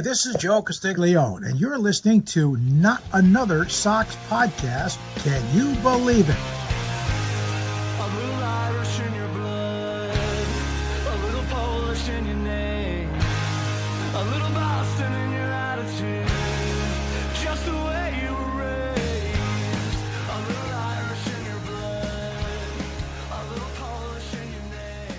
this is Joe Castiglione, and you're listening to Not Another Sox Podcast. Can you believe it? A little Irish in your blood, a little Polish in your name, a little Boston in your attitude, just the way you were raised. A little Irish in your blood, a little Polish in your name.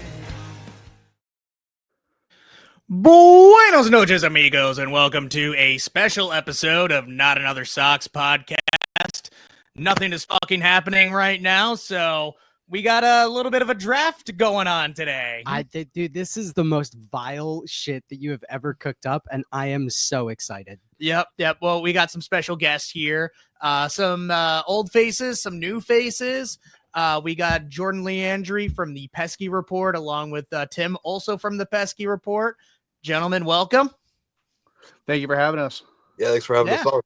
Buenos noches, amigos, and welcome to a special episode of Not Another Sox Podcast. Nothing is fucking happening right now, so we got a little bit of a draft going on today. Dude, this is the most vile shit that you have ever cooked up, and I am so excited. Yep. Well, we got some special guests here, some old faces, some new faces. We got Jordan Leandre from the Pesky Report, along with Tim, also from the Pesky Report. Gentlemen, welcome. Thank you for having us. Yeah, thanks for having us on.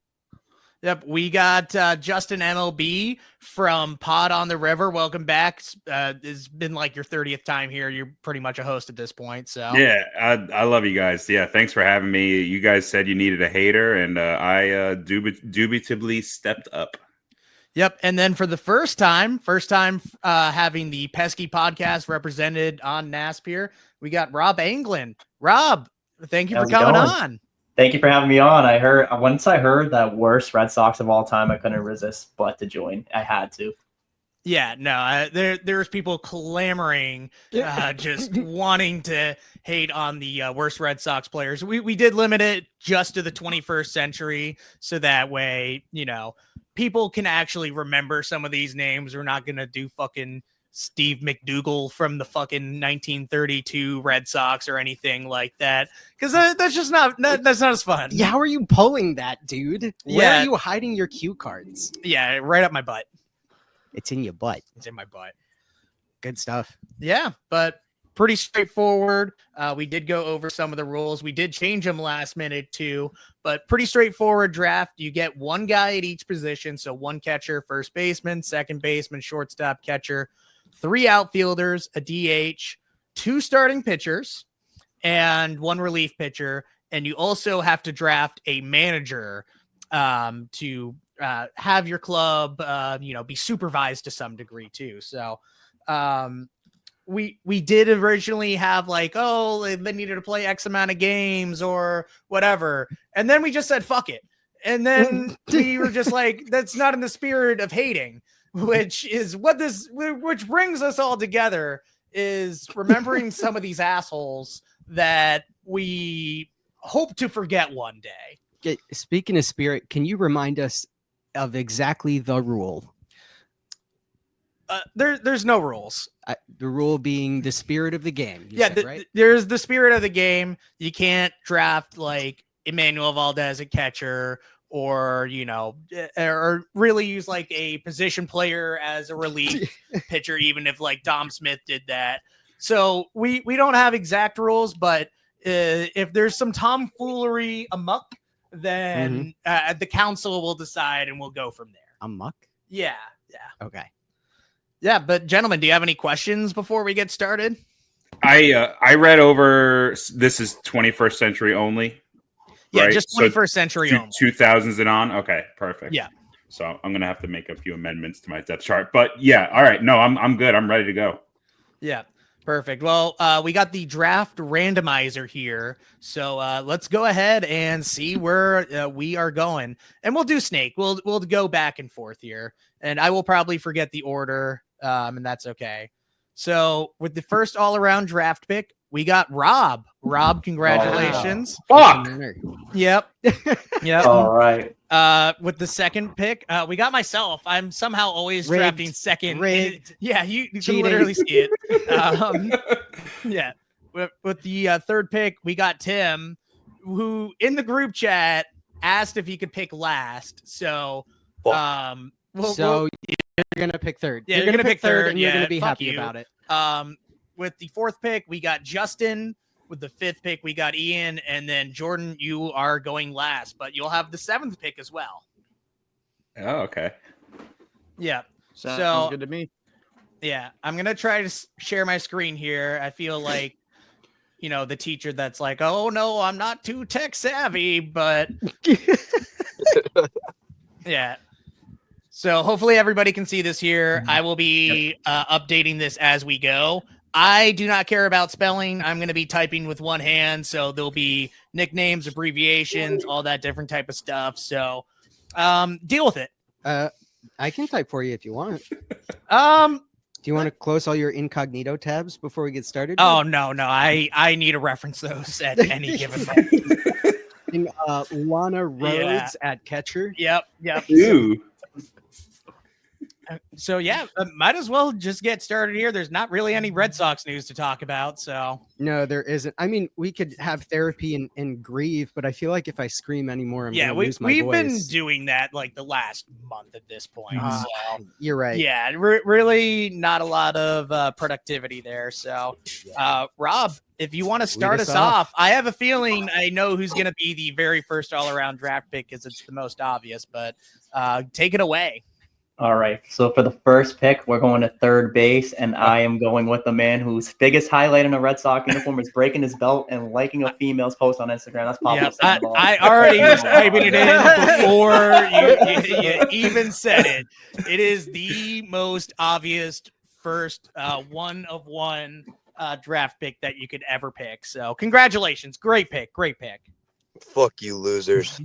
Yep, we got JustinMLB from Pod on the River. Welcome back. It's been like your 30th time here. You're pretty much a host at this point. So yeah, I love you guys. Yeah, thanks for having me. You guys said you needed a hater, and I dubitably stepped up. Yep, and then for the first time having the Pesky podcast represented on NASP, we got Rob Anglin. Rob, thank you for coming on. Thank you for having me on. Once I heard that worst Red Sox of all time, I couldn't resist but to join. I had to. Yeah, no, there's people clamoring, just wanting to hate on the worst Red Sox players. We did limit it just to the 21st century, so that way, people can actually remember some of these names. We're not gonna do fucking Steve McDougal from the fucking 1932 Red Sox or anything like that, because that's just that's not as fun. Yeah, how are you pulling that, dude? Where are you hiding your cue cards? Yeah, right up my butt. It's in your butt. It's in my butt. Good stuff. Yeah, but pretty straightforward. We did go over some of the rules. We did change them last minute too, but pretty straightforward draft. You get one guy at each position. So one catcher, first baseman, second baseman, shortstop, catcher, 3 outfielders, a DH, 2 starting pitchers, and 1 relief pitcher. And you also have to draft a manager to have your club, be supervised to some degree too. So we did originally have they needed to play X amount of games or whatever. And then we just said, fuck it. And then we were just like, that's not in the spirit of hating, which is which brings us all together, is remembering some of these assholes that we hope to forget one day. Okay, speaking of spirit, can you remind us of exactly the rule? There's no rules. The rule being the spirit of the game. Right? There's the spirit of the game. You can't draft like Emmanuel Valdez at catcher, or or really use like a position player as a relief pitcher, even if like Dom Smith did that. So we don't have exact rules, but if there's some tomfoolery amok, then the council will decide, and we'll go from there. Amok? Yeah. Okay. Yeah, but gentlemen, do you have any questions before we get started? I read over. This is 21st century only. Yeah, right? just 21st century only. 2000s and on. Okay, perfect. Yeah. So I'm gonna have to make a few amendments to my depth chart, but yeah, all right. No, I'm good. I'm ready to go. Yeah, perfect. Well, we got the draft randomizer here, so let's go ahead and see where we are going, and we'll do Snake. We'll go back and forth here, and I will probably forget the order, and that's okay. So with the first all-around draft pick, we got Rob. Rob, congratulations. Fuck. Yep. All right. With the second pick, we got myself. I'm somehow always Rigged. drafting second. Rigged. Yeah, you can literally see it. Yeah. With the third pick, we got Tim, who in the group chat asked if he could pick last. So, you're gonna pick third. Yeah, you're gonna pick third, and you're yeah, gonna be fuck happy you. about it. With the fourth pick, we got Justin. With the fifth pick, we got Ian, and then Jordan, you are going last, but you'll have the seventh pick as well. Oh, okay. Yeah. Sounds good to me. Yeah, I'm gonna try to share my screen here. I feel like the teacher that's like, oh no, I'm not too tech savvy, but yeah. So hopefully everybody can see this here. I will be updating this as we go. I do not care about spelling. I'm going to be typing with one hand, so there'll be nicknames, abbreviations, all that different type of stuff. So deal with it. I can type for you if you want. Do you want to close all your incognito tabs before we get started? Oh no, I need to reference those at any given moment. And, Lana Rhodes at catcher. Yep. Ooh. So yeah, might as well just get started here. There's not really any Red Sox news to talk about. So no, there isn't. I mean, we could have therapy and grieve, but I feel like if I scream anymore, I'm gonna lose my we've voice. been doing that like the last month at this point. So you're right. yeah, really not a lot of productivity there. So Rob, if you want to start us off, I have a feeling I know who's going to be the very first all-around draft pick because it's the most obvious. But take it away. All right. So for the first pick, we're going to third base, and I am going with the man whose biggest highlight in a Red Sox uniform is breaking his belt and liking a female's post on Instagram. That's Pablo Sandoval. I already was typing it in before you even said it. It is the most obvious first one of one draft pick that you could ever pick. So congratulations. Great pick. Fuck you, losers.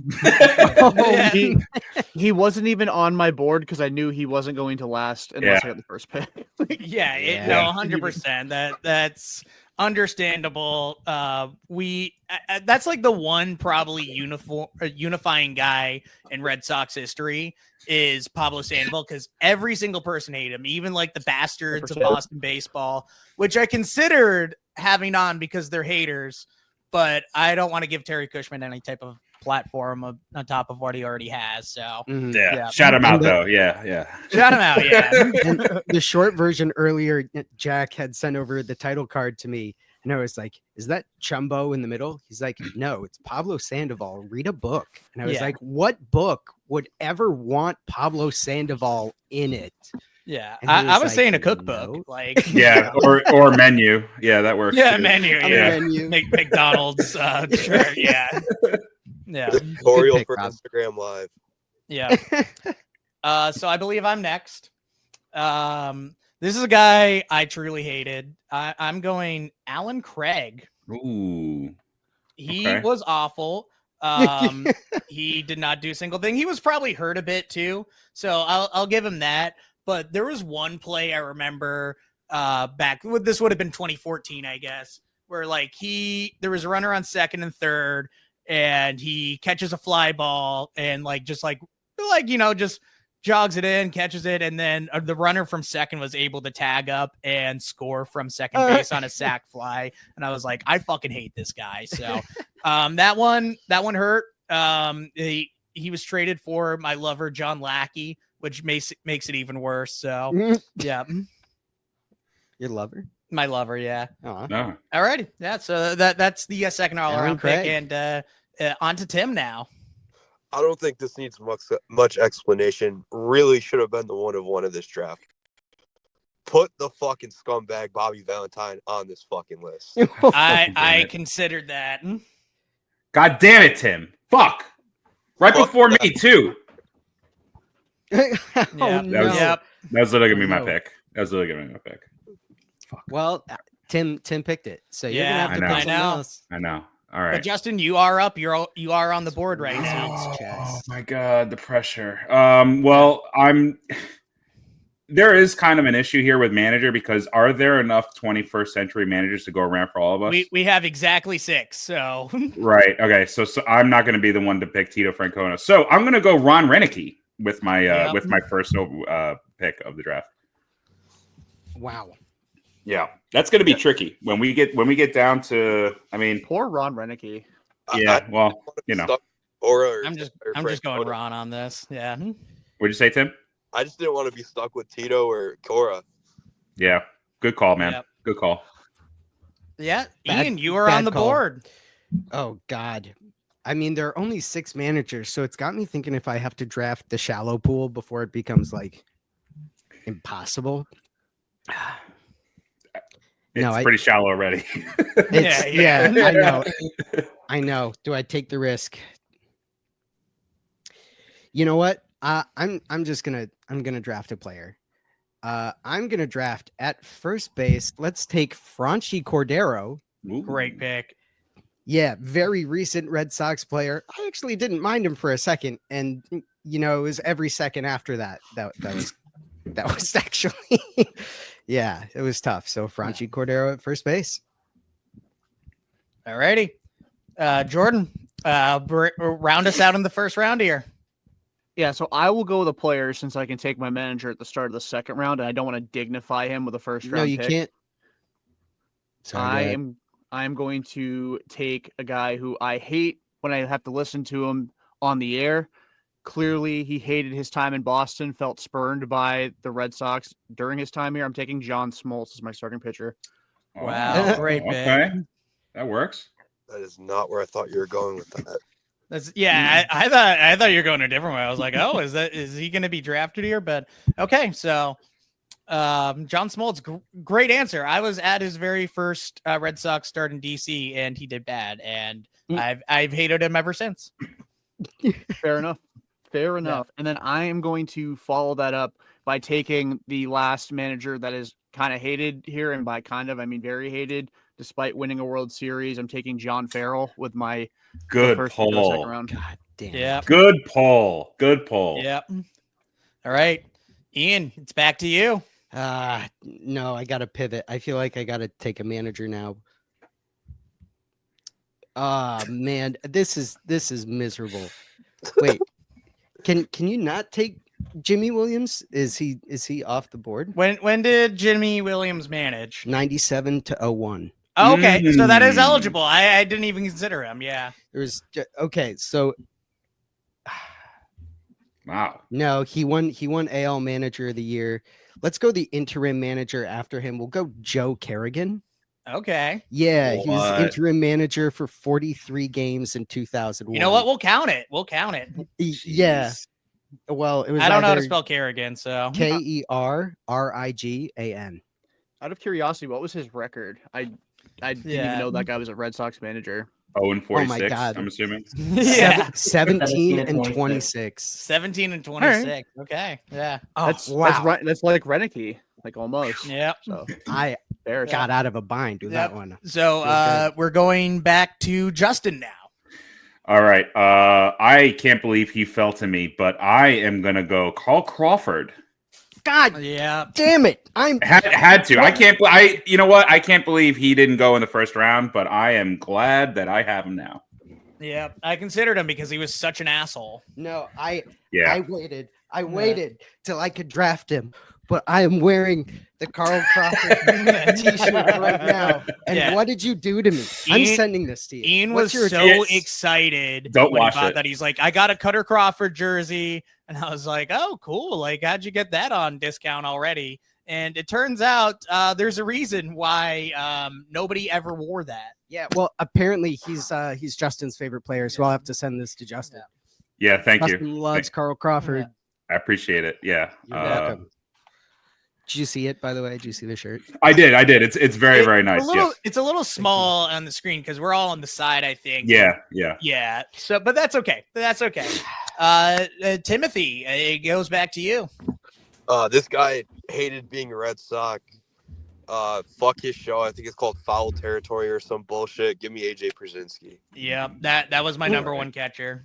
He wasn't even on my board because I knew he wasn't going to last unless I got the first pick. No, 100%. That's understandable. That's like the one probably unifying guy in Red Sox history is Pablo Sandoval, because every single person hated him, even like the bastards 100%. of Boston baseball, which I considered having on because they're haters. But I don't want to give Terry Cushman any type of platform on top of what he already has. So shout him out though. Yeah. Shout him out. Yeah. And the short version earlier, Jack had sent over the title card to me, and I was like, "Is that Chumbo in the middle?" He's like, "No, it's Pablo Sandoval. Read a book." And I was like, "What book would ever want Pablo Sandoval in it?" Yeah, I was saying a cookbook, no. like or menu. Yeah, that works. Yeah, too. menu. Yeah, Menu. McDonald's. Sure, yeah. Tutorial for Instagram Live. Yeah. So I believe I'm next. This is a guy I truly hated. I'm going Alan Craig. Ooh. He Okay. was awful. He did not do a single thing. He was probably hurt a bit too, so I'll give him that. But there was one play I remember back. This would have been 2014, I guess, where like there was a runner on second and third, and he catches a fly ball and just jogs it in, catches it, and then the runner from second was able to tag up and score from second base on a sac fly. And I was like, I fucking hate this guy. So that one hurt. He was traded for my lover John Lackey, which makes it even worse. So yeah, Your lover? my lover. Yeah. No. All right. Yeah. So that's the second all around pick, and on to Tim now. I don't think this needs much explanation. Really should have been the one of one of this draft. Put the fucking scumbag Bobby Valentine on this fucking list. I considered that. God damn it, Tim. Fuck. Right Fuck before that. me too. Yeah. That was, Yep. that was literally gonna be my No. pick. That was literally gonna be my pick. Well, Tim picked it, so you're Yeah, gonna have to I pick know. something I know. else. I know. All But right. Justin, you are up. You are on the board right now. Oh my god, the pressure. Well, there is kind of an issue here with manager because are there enough 21st century managers to go around for all of us? We have exactly 6. So Right. Okay. So I'm not going to be the one to pick Tito Francona. So I'm going to go Ron Renicky with my with my first pick of the draft. Wow. Yeah, that's going to be tricky when we get down to. I mean, Poor Ron Renicky. yeah. Well, you know, I'm just going Ron on this. Yeah. what'd you say, Tim? I just didn't want to be stuck with Tito or Cora. Yeah. Good call, man. Yep. Good call. Yeah. Bad- Ian, you are bad on the call. board. Oh God. I mean, there are only 6 managers, so it's got me thinking if I have to draft the shallow pool before it becomes like impossible. It's pretty shallow already. I know. Do I take the risk? You know what? I'm gonna draft a player. I'm gonna draft at first base. Let's take Franchi Cordero. Ooh. Great pick. Yeah, very recent Red Sox player. I actually didn't mind him for a second, and it was every second after that. That was actually, yeah, it was tough. So Franchi Cordero at first base. All righty, Jordan, round us out in the first round here. Yeah, so I will go with a player since I can take my manager at the start of the second round, and I don't want to dignify him with a first round. No, you pick. Can't. Sorry, I am going to take a guy who I hate when I have to listen to him on the air. Clearly, he hated his time in Boston, felt spurned by the Red Sox during his time here. I'm taking John Smoltz as my starting pitcher. Wow, great pick. Okay, that works. That is not where I thought you were going with that. I thought you were going a different way. I was like, oh, is he going to be drafted here? But okay, so John Smoltz, great answer. I was at his very first Red Sox start in DC, and he did bad, and I've hated him ever since. Fair enough. Yeah. And then I am going to follow that up by taking the last manager that is kind of hated here, and by kind of I mean very hated. Despite winning a World Series, I'm taking John Farrell with my good poll. Second round. God damn. Yeah. Good poll. Yep. All right, Ian, it's back to you. No, I got to pivot. I feel like I got to take a manager now. Man, this is miserable. Wait, can you not take Jimmy Williams? Is he off the board? When did Jimmy Williams manage? 97 to 01. Oh, okay, so that is eligible. I didn't even consider him. Yeah. Okay, so wow. No, he won AL Manager of the Year. Let's go the interim manager after him. We'll go Joe Kerrigan. Okay. Yeah, he was interim manager for 43 games in 2001. You know what? We'll count it. Yeah. Well, it was. I don't know how to spell Kerrigan, so Kerrigan. Out of curiosity, what was his record? I didn't even know that guy was a Red Sox manager. 0-46. Oh my God. I'm assuming. Yeah. 17 and 26. 17 and 26. Right. Okay. Yeah. Oh, that's wow. right. That's like Renicky, like almost. Yeah. So I got out of a bind with that one. So we're going back to Justin now. All right. I can't believe he fell to me, but I am gonna go Carl Crawford. God, yeah, damn it! Had to. I can't. You know what? I can't believe he didn't go in the first round, but I am glad that I have him now. Yeah, I considered him because he was such an asshole. No, I waited. I waited till I could draft him, but I am wearing the Carl Crawford t-shirt right now. And what did you do to me? I'm sending this to you. Ian was so excited when he thought that. He's like, I got a Cutter Crawford jersey. And I was like, oh, cool. Like, how'd you get that on discount already? And it turns out there's a reason why nobody ever wore that. Yeah, well, apparently he's Justin's favorite player, so I'll have to send this to Justin. Yeah, thank you. Justin loves Carl Crawford. I appreciate it. Yeah. You're welcome. Did you see it, by the way? Did you see the shirt? I did. It's very, very nice. It's a little small on the screen because we're all on the side, I think. Yeah. So, but that's okay. Timothy, it goes back to you. This guy hated being a Red Sox. Fuck his show. I think it's called Foul Territory or some bullshit. Give me AJ Pierzynski. Yeah, that was my number one catcher.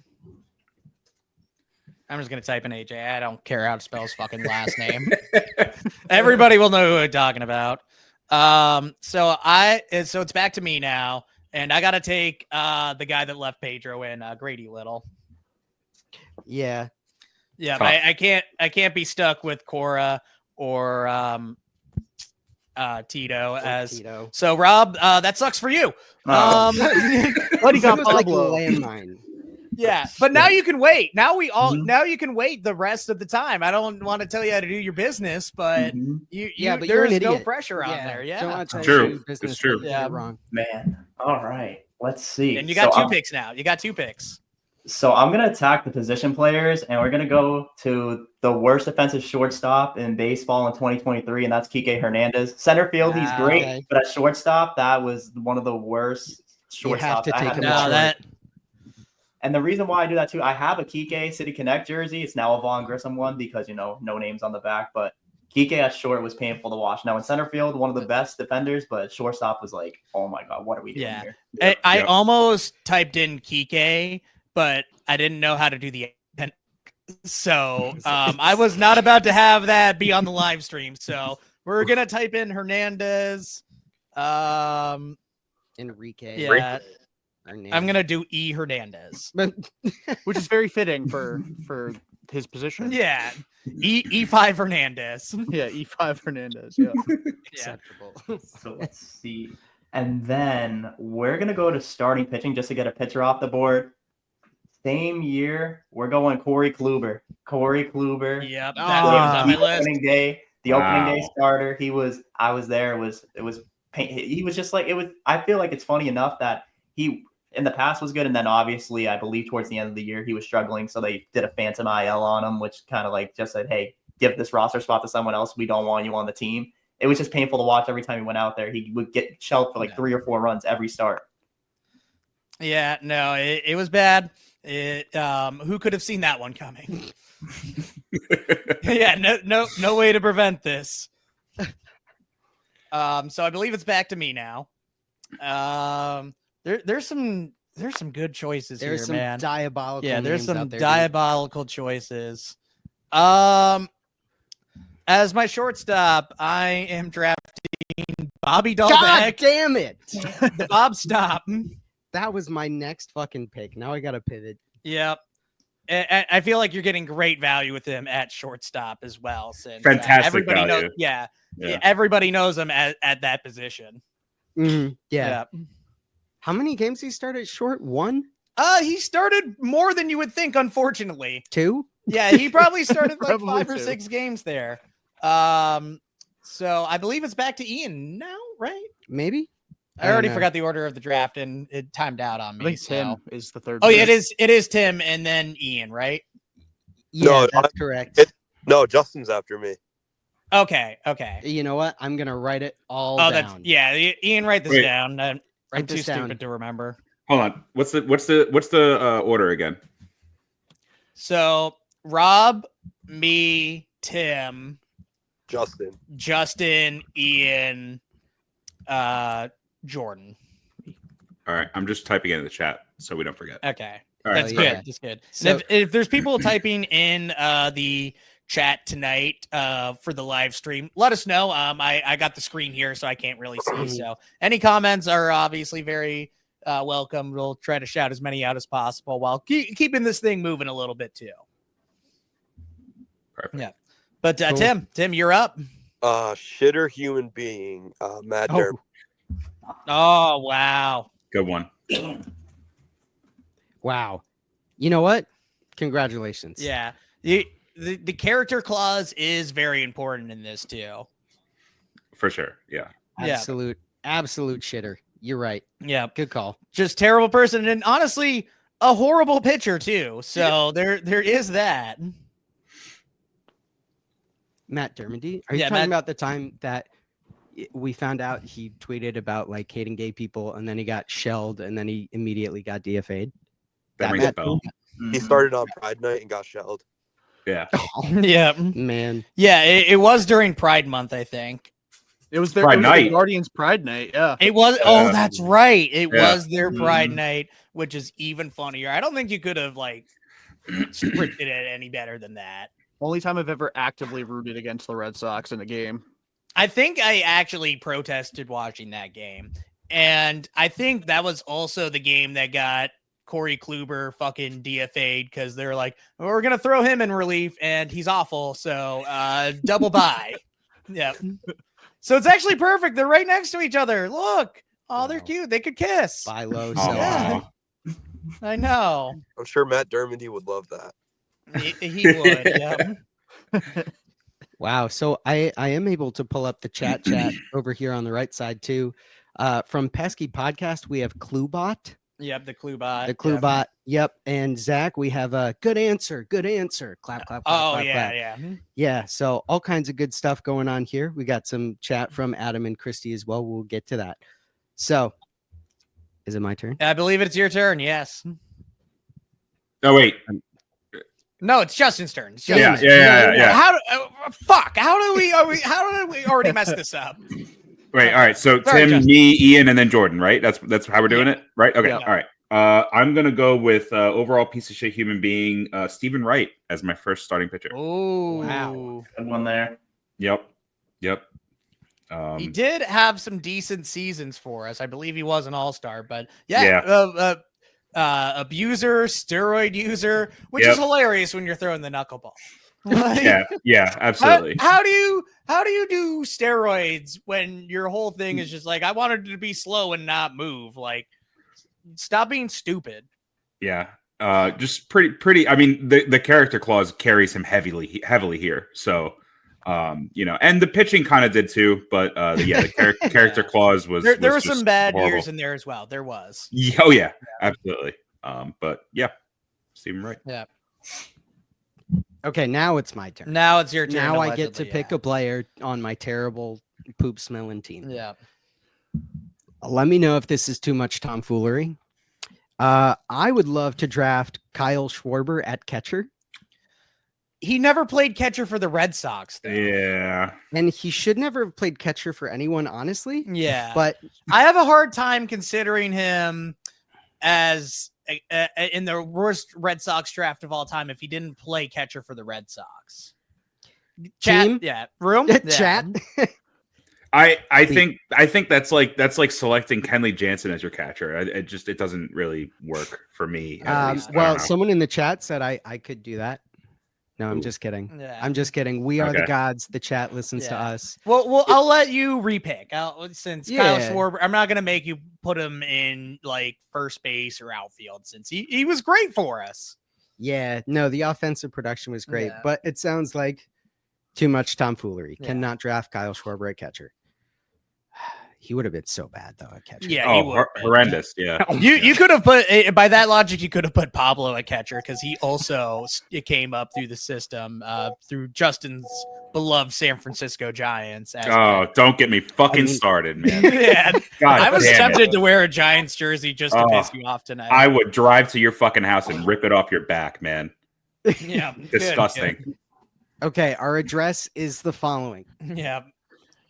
I'm just gonna type in AJ. I don't care how to spell his fucking last name. Everybody will know who I'm talking about. So it's back to me now, and I gotta take the guy that left Pedro in, Grady Little. Yeah. I can't be stuck with Cora or Tito Tito. So Rob, that sucks for you. But he got Pablo. Landmine. Yeah, but now you can wait. Now you can wait the rest of the time. I don't want to tell you how to do your business, but but there's no pressure on there. Yeah, true. It's true. Yeah, wrong. Man. All right. Let's see. And you got two picks now. You got two picks. So I'm gonna attack the position players, and we're gonna go to the worst defensive shortstop in baseball in 2023, and that's Kike Hernandez. Center field, he's great, Okay. but at shortstop, that was one of the worst You have shortstops to I take have him in at my short. life. And the reason why I do that too, I have a Kike City Connect jersey. It's now a Vaughn Grissom one because, no names on the back. But Kike at short was painful to watch. Now in center field, one of the best defenders, but shortstop was like, oh my God, what are we doing here? I almost typed in Kike, but I didn't know how to do the so I was not about to have that be on the live stream. So we're gonna type in Hernandez. Enrique. Yeah. Hernandez. I'm gonna do E Hernandez. Which is very fitting for his position. Yeah. E5 Hernandez. Yeah, E5 Hernandez. Yeah. Acceptable. So let's see. And then we're going to go to starting pitching just to get a pitcher off the board. Same year, we're going Corey Kluber. Yep. That was on my list. Opening day starter. I was there. It was he was just like, I feel like it's funny enough that he in the past was good. And then obviously I believe towards the end of the year, he was struggling. So they did a phantom IL on him, which kind of like just said, hey, give this roster spot to someone else. We don't want you on the team. It was just painful to watch every time he went out there. He would get shelled for like 3 or 4 runs every start. Yeah, no, it was bad. Who could have seen that one coming? Yeah, no way to prevent this. So I believe it's back to me now. There's some good choices There's here, some man. diabolical. Yeah, there's names some out there, diabolical choices. As my shortstop, I am drafting Bobby God Dahlbeck. damn it! The Bob stop. That was my next fucking pick. Now I got to pivot. Yep. I feel like you're getting great value with him at shortstop as well. Since Fantastic everybody value. knows, yeah, everybody knows him at that position. Yeah. How many games he started at short? 1? He started more than you would think, unfortunately. 2? Yeah, he probably started like Probably 5 or 2. 6 games there. So I believe it's back to Ian now, right? Maybe. I already forgot the order of the draft and it timed out on me. I think Tim is the third. Oh, yeah, it is Tim and then Ian, right? Yeah, No, that's correct. No, Justin's after me. Okay. You know what? I'm gonna write it all Oh, down. Ian, write this Wait. down. I'm Write too this down. stupid to remember. Hold on. What's the order again? So Rob, me, Tim, Justin, Ian, Jordan. All right. I'm just typing it in the chat so we don't forget. Okay. All right. That's Oh, good. yeah. That's good. So- And if there's people typing in the chat tonight for the live stream, let us know. I got the screen here, so I can't really see. So any comments are obviously very welcome. We'll try to shout as many out as possible while keeping this thing moving a little bit too. Perfect. Yeah. But Cool. Tim, you're up. shitter human being, Matt Oh. Dermott. Oh, wow. Good one. Wow. You know what? Congratulations. Yeah. The character clause is very important in this too. For sure. Yeah. Absolute shitter. You're right. Yeah. Good call. Just terrible person. And honestly, a horrible pitcher too. So there is that. Matt Dermody. Are you Yeah, talking Matt- about the time that we found out he tweeted about like hating gay people and then he got shelled and then he immediately got DFA'd? That rings a bell. He started on Pride Night and got shelled. Yeah. Yeah. Man. Yeah. It was during Pride Month, I think. It was their Pride night. Guardians Pride Night. Yeah. It was. Oh, that's right. It Yeah. was their Pride Night, which is even funnier. I don't think you could have like scripted it any better than that. Only time I've ever actively rooted against the Red Sox in a game. I think I actually protested watching that game. And I think that was also the game that got Corey Kluber fucking DFA'd because they're like, we're going to throw him in relief and he's awful. So double bye. Yeah. So it's actually perfect. They're right next to each other. Look. Oh, they're Wow. cute. They could kiss. Buy low, Aw. sell high. Yeah. I know. I'm sure Matt Dermody would love that. He would. Yeah. Wow. So I am able to pull up the chat over here on the right side too. From Pesky Podcast, we have Cluebot. Yep, the Klubot. The Klubot. Yep. And Zach, we have a good answer. Good answer. Clap, clap, clap. Oh, clap, yeah, clap. yeah. Yeah. So all kinds of good stuff going on here. We got some chat from Adam and Christy as well. We'll get to that. So is it my turn? I believe it's your turn. Yes. Oh wait. No, it's Justin's turn. It's Yeah, Justin's yeah. How do we already mess this up? Wait, all right. So Sorry, Tim, Justin. me, Ian, and then Jordan, right? That's how we're doing it, right? Okay, Yeah. all right. I'm gonna go with overall piece of shit human being, Stephen Wright as my first starting pitcher. Oh, Wow. Good one there. Yep. He did have some decent seasons for us. I believe he was an all-star, but abuser, steroid user, which is hilarious when you're throwing the knuckleball. Like, yeah, absolutely. How do you do steroids when your whole thing is just like, I wanted to be slow and not move? Like, stop being stupid. Yeah. Just pretty. I mean, the character clause carries him heavily here. So, and the pitching kind of did too. But the character clause was There were was some just bad horrible. years in there as well. There was. Oh yeah, absolutely. But yeah, Stephen Wright. Yeah. Okay, now it's my turn. Now it's your turn. Now I get to allegedly, pick a player on my terrible poop smelling team. Yeah. Let me know if this is too much tomfoolery. I would love to draft Kyle Schwarber at catcher. He never played catcher for the Red Sox, though. Yeah. And he should never have played catcher for anyone, honestly. Yeah. But I have a hard time considering him as in the worst Red Sox draft of all time if he didn't play catcher for the Red Sox. Team? Yeah. Room? Chat. I think that's like selecting Kenley Jansen as your catcher. It doesn't really work for me. At least. I don't know. Someone in the chat said I could do that. No, I'm Ooh. just kidding. Yeah. I'm just kidding. We are the Okay. gods. The chat listens to Yeah. us. Well, I'll let you repick. Since Kyle Yeah. Schwarber, I'm not gonna make you put him in like first base or outfield since he was great for us. Yeah, no, the offensive production was great, Yeah. but it sounds like too much tomfoolery. Yeah. Cannot draft Kyle Schwarber at catcher. He would have been so bad though at catcher. Yeah, he would. Horrendous. Yeah. You could have put, by that logic, you could have put Pablo at catcher because he also came up through the system through Justin's beloved San Francisco Giants. Don't get me fucking started, man. Yeah, God I was damn tempted it. to wear a Giants jersey just to piss you off tonight. I would drive to your fucking house and rip it off your back, man. Yeah, Disgusting. good. Okay, our address is the following. Yeah,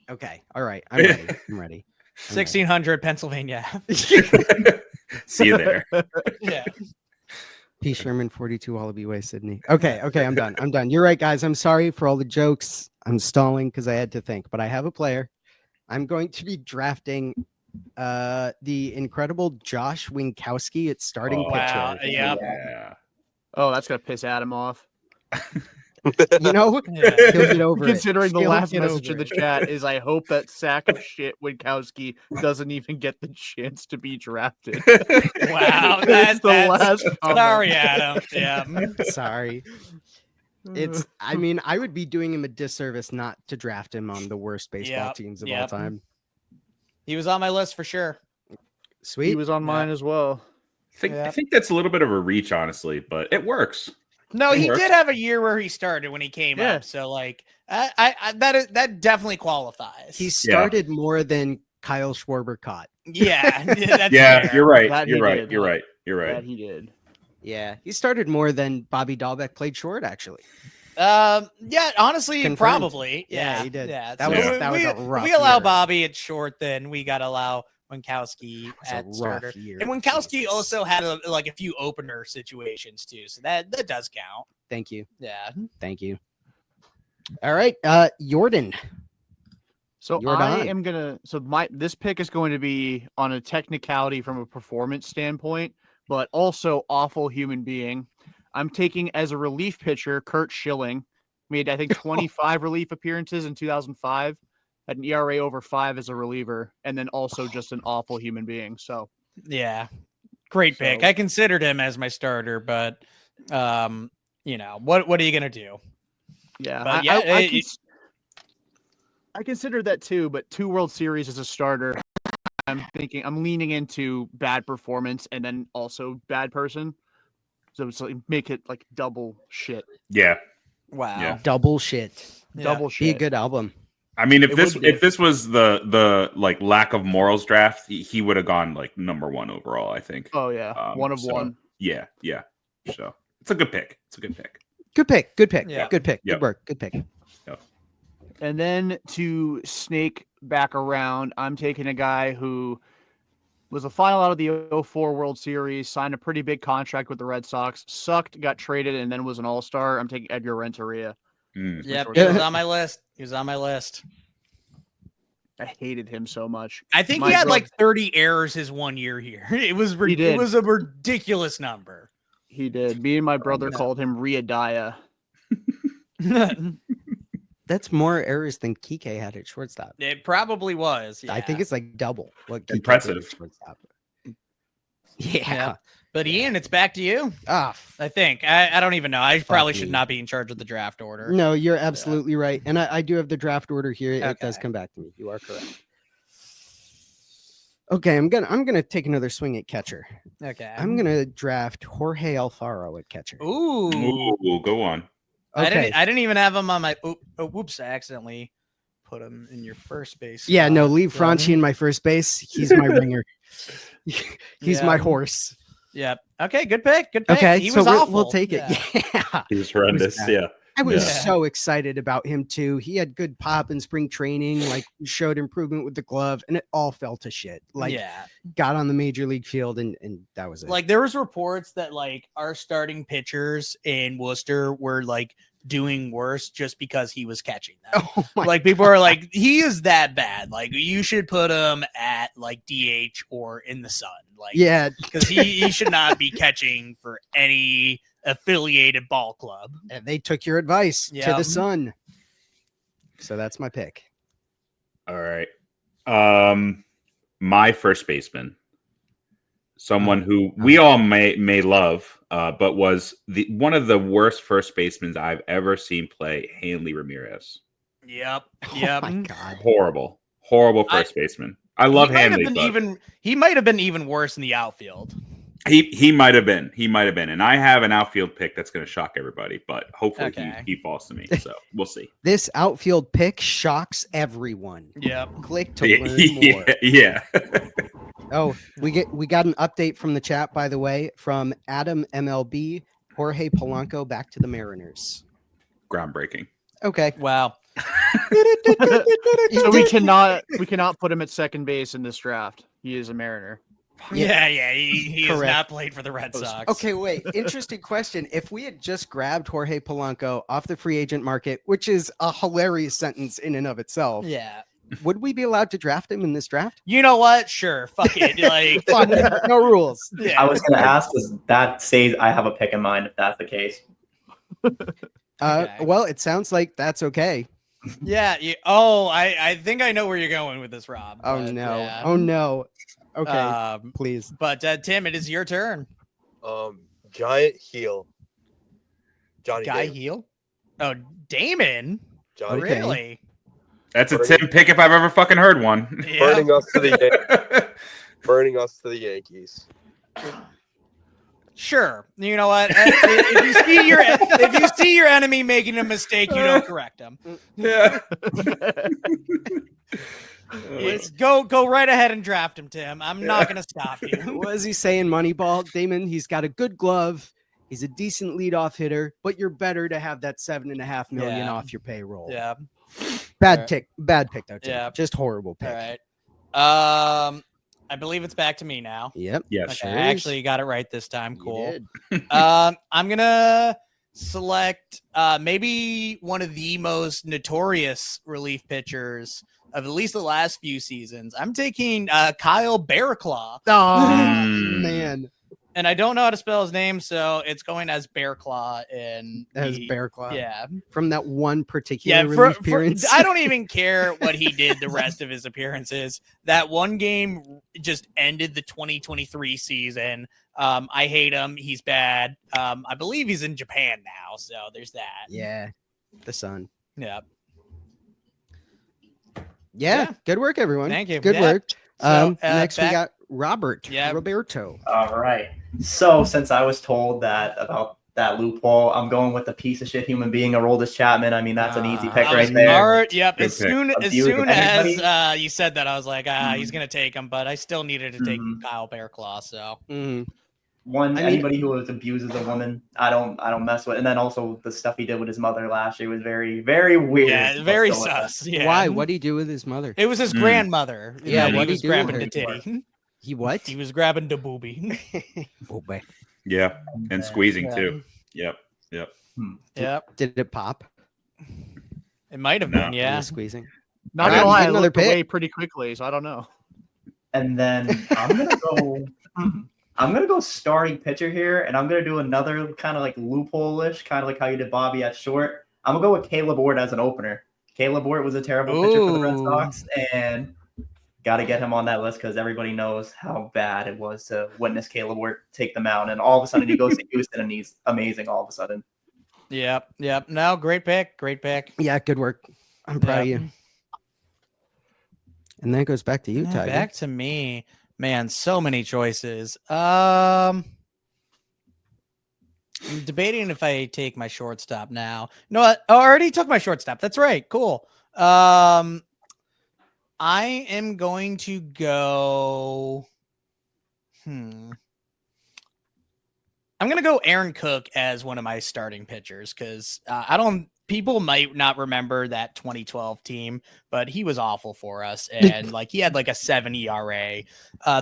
Okay, all right, I'm ready. I'm ready. 1600 Pennsylvania. See you there. Yeah, P. Sherman, 42 Wallaby Way, Sydney. Okay, I'm done. I'm done. You're right, guys. I'm sorry for all the jokes. I'm stalling because I had to think, but I have a player. I'm going to be drafting the incredible Josh Winkowski at starting pitcher. wow, yeah. Yeah. Oh, that's gonna piss Adam off. You know, Yeah. he'll get over Considering it. the He'll last get message over in the it. chat is, I hope that sack of shit Winkowski doesn't even get the chance to be drafted. Wow, That's the that's last comment. sorry, Adam. Yeah, Sorry. It's, I mean, I would be doing him a disservice not to draft him on the worst baseball Yep, teams of yep. all time. he was on my list for sure. Sweet. He was on mine as well. I think that's a little bit of a reach, honestly, but it works. No, It he works. did have a year where he started when he came Yeah. up. So like, that definitely qualifies. He started more than Kyle Schwarber caught. yeah, that's Yeah, fair. you're right. That You're he right. did. You're right. You're right. That he did. Yeah, he started more than Bobby Dahlbeck played short, actually. Yeah, honestly, Confirmed. probably. Yeah, Yeah, he did. Yeah, That was- so that was a if rough we allow year. Bobby at short, then we got to allow Winkowski It was a at rough starter. year. And Winkowski Jesus. also had a few opener situations too, so that does count. Thank you. Yeah. Thank you. All right, Jordan. So You're I done. am gonna. So this pick is going to be on a technicality from a performance standpoint, but also awful human being. I'm taking as a relief pitcher Kurt Schilling. Made I think 25 relief appearances in 2005. Had an ERA over 5 as a reliever, and then also just an awful human being. So Yeah. Great pick. So- I considered him as my starter, but what are you gonna do? yeah, But yeah, I consider that too. But 2 World Series as a starter, I'm leaning into bad performance and then also bad person. So it's like make it like double shit. Yeah. Wow. Yeah. Double shit. Double Be a shit. good album. I mean, if It this would be. if this was the like lack of morals draft, he would have gone like number 1 overall, I think. Oh yeah, one of so, one. Yeah. So it's a good pick. Good pick. Good pick. Yeah. Good pick. Yep. Good work. Good pick. And then to snake back around, I'm taking a guy who was a final out of the 04 World Series, signed a pretty big contract with the Red Sox, sucked, got traded, and then was an all-star. I'm taking Edgar Renteria. Yep, Yeah. he was on my list. He was on my list. I hated him so much. I think My he had brother- like 30 errors his 1 year here. It was He did. it was a ridiculous number. He did. Me and my brother Yeah. called him Riadiah. That's more errors than Kike had at shortstop. It probably was. I think yeah. it's like double what Kike did at Impressive. shortstop. Yeah. But Ian, it's back to you. Ah, I think. I don't even know. I probably me. should not be in charge of the draft order. no, you're absolutely right. And I do have the draft order here. It does Okay. come back to me. You are correct. Okay, I'm gonna take another swing at catcher. Okay. I'm gonna draft Jorge Alfaro at catcher. Ooh. Ooh, go on. Okay. I didn't even have him on my. Whoops! I accidentally put him in your first base. Yeah, no, spot. leave Franchi in my first base. He's my ringer. He's my horse. Yep. Okay. Good pick. Good pick. Okay, He so was awful. we'll take it. Yeah. Yeah. He was horrendous. bad. Yeah. I was Yeah. so excited about him too. He had good pop in spring training, like showed improvement with the glove, and it all fell to shit. Like yeah. got on the major league field and that was it. Like there was reports that like our starting pitchers in Worcester were like doing worse just because he was catching them. oh my Like people are like, he is that bad. Like you should put him at like DH or in the sun. Like yeah, because he should not be catching for any affiliated ball club. and they took your advice to Yeah. the sun. So that's my pick. All right. My first baseman, someone who we all may love, but was one of the worst first basemen I've ever seen play, Hanley Ramirez. Yep. Oh Yep. my god. Horrible first baseman. I love Hanley. But He might have been even worse in the outfield. he might have been. And I have an outfield pick that's going to shock everybody, but hopefully Okay. he falls to me. So we'll see. This outfield pick shocks everyone. Yep. Click to learn more. Yeah. Oh, we got an update from the chat, by the way, from Adam MLB. Jorge Polanco back to the Mariners. Groundbreaking. Okay. Wow. So we cannot put him at second base in this draft. He is a Mariner. Yeah. He has Correct. not played for the Red Sox. Okay, wait. Interesting question. If we had just grabbed Jorge Polanco off the free agent market, which is a hilarious sentence in and of itself, Yeah. would we be allowed to draft him in this draft? You know what? Sure. Fuck it. Like. Fuck it, no rules. Yeah. I was going to ask, does that say I have a pick in mind if that's the case? Okay. Well, it sounds like that's okay. Yeah. Oh, I think I know where you're going with this, Rob. Oh but, no. yeah. Oh no. Okay, please. But Tim, it is your turn. Giant heel. Johnny Guy Damon. Heel. Oh, Damon. Johnny Okay. Really? That's a Tim pick if I've ever fucking heard one. Yeah. burning us to the burning us to the Yankees. Sure. You know what? If you see your enemy making a mistake, you don't correct them. Yeah. It's go right ahead and draft him, Tim. I'm not going to stop you. What does he say in Moneyball? Damon, he's got a good glove. He's a decent leadoff hitter, but you're better to have that $7.5 million Yeah. off your payroll. Yeah. Bad Alright. bad pick though. Tim. Yeah. Just horrible pick. All right. I believe it's back to me now. Yep. Yes. Okay, Sure I is. actually got it right this time. You Cool. did. I'm gonna select maybe one of the most notorious relief pitchers of at least the last few seasons. I'm taking Kyle Bearclaw, Oh man, and I don't know how to spell his name, so it's going as Bearclaw in as the- Bearclaw. Yeah, From that one particular yeah. relief appearance. I don't even care what he did the rest of his appearances. That one game just ended the 2023 season. I hate him. He's bad. I believe he's in Japan now, so there's that. Yeah. The sun. Yeah. Yeah. Yeah. Good work, everyone. Thank you. Good Yeah. work. Next we back- got Robert. Yeah. Roberto. All right. So since I was told that about that loophole, I'm going with the piece of shit human being, Aroldis Chapman. I mean, that's an easy pick I right was there. smart. Yep. Good As pick. soon Abuse as anybody? you said that, I was like, he's gonna take him, but I still needed to take Kyle Bearclaw. So Mhm. Anybody who abuses a woman, I don't mess with. And then also the stuff he did with his mother last year was very, very weird. yeah, very Let's go with that. sus. Yeah. Why? What did he do with his mother? It was his grandmother. Yeah, that what'd he he was do with grabbing her? the titty. He what? He was grabbing the booby. Oh, boy. Yeah, and squeezing Yeah. too. Yep. Yep. Did it pop? It might have No. been. Yeah. Squeezing. Not Rob, gonna you lie, get I another looked away pick. pretty quickly, so I don't know. And then I'm gonna go. I'm gonna go starting pitcher here, and I'm gonna do another kind of like loophole-ish, kind of like how you did Bobby at short. I'm gonna go with Caleb Ward as an opener. Caleb Ward was a terrible pitcher for the Red Ooh. Sox, and got to get him on that list because everybody knows how bad it was to witness Caleb Ward take them out, and all of a sudden he goes to Houston and he's amazing. All of a sudden, Yep. Yep. No, great pick. Great pick. Yeah, good work. I'm proud of you. And then it goes back to you, Yeah, Tiger. back to me. Man, so many choices. I'm debating if I take my shortstop now. No, I already took my shortstop. That's right. Cool. I am going to go. I'm going to go Aaron Cook as one of my starting pitchers because people might not remember that 2012 team, but he was awful for us. And like he had like a 7 ERA.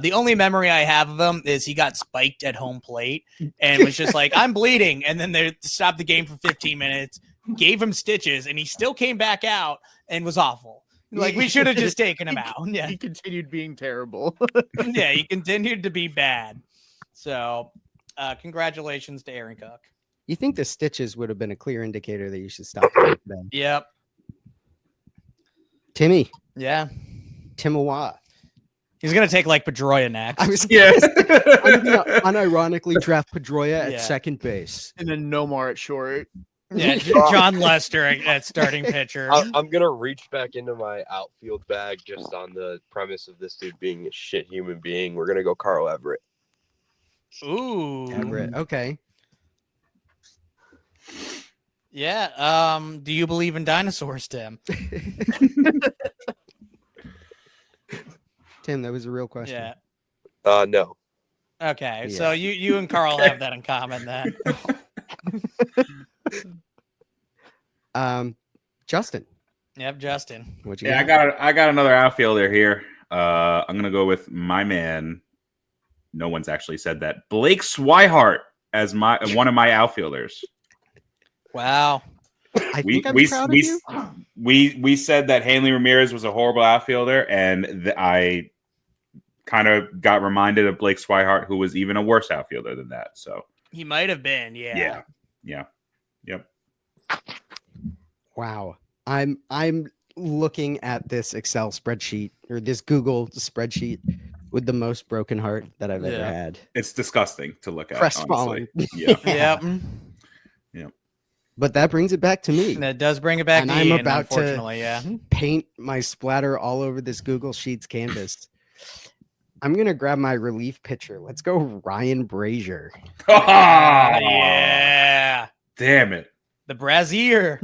The only memory I have of him is he got spiked at home plate and was just like, I'm bleeding. And then they stopped the game for 15 minutes, gave him stitches, and he still came back out and was awful. Like we should have just taken him out. Yeah. He continued being terrible. Yeah. He continued to be bad. So congratulations to Aaron Cook. You think the stitches would have been a clear indicator that you should stop them? Yep. Timmy. Yeah. Timmahwatt. He's going to take like Pedroia next. I was Yeah. I'm gonna unironically draft Pedroia Yeah. at second base. And then Nomar at short. Yeah, John Lester at starting pitcher. I'm gonna reach back into my outfield bag just on the premise of this dude being a shit human being. We're gonna go Carl Everett. Ooh. Everett. Okay. Yeah. Do you believe in dinosaurs, Tim? Tim, that was a real question. Yeah. No. Okay. Yeah. So you and Carl have that in common then. Justin. Yep, Justin. What you Yeah, got? I got another outfielder here. I'm gonna go with my man. No one's actually said that. Blake Swihart as one of my outfielders. Wow. I think I'm proud of you. We said that Hanley Ramirez was a horrible outfielder, and I kind of got reminded of Blake Swihart, who was even a worse outfielder than that. So He might have been, yeah. Yep. Wow. I'm looking at this Excel spreadsheet or this Google spreadsheet with the most broken heart that I've ever Yeah. had. It's disgusting to look at. Crestfallen. Honestly. Yeah. Yep. But that brings it back to me. That does bring it back And to I'm Ian, about to- unfortunately, yeah. Paint my splatter all over this Google Sheets canvas. I'm gonna grab my relief pitcher. Let's go Ryan Brazier. Yeah. Damn it. The Brazier.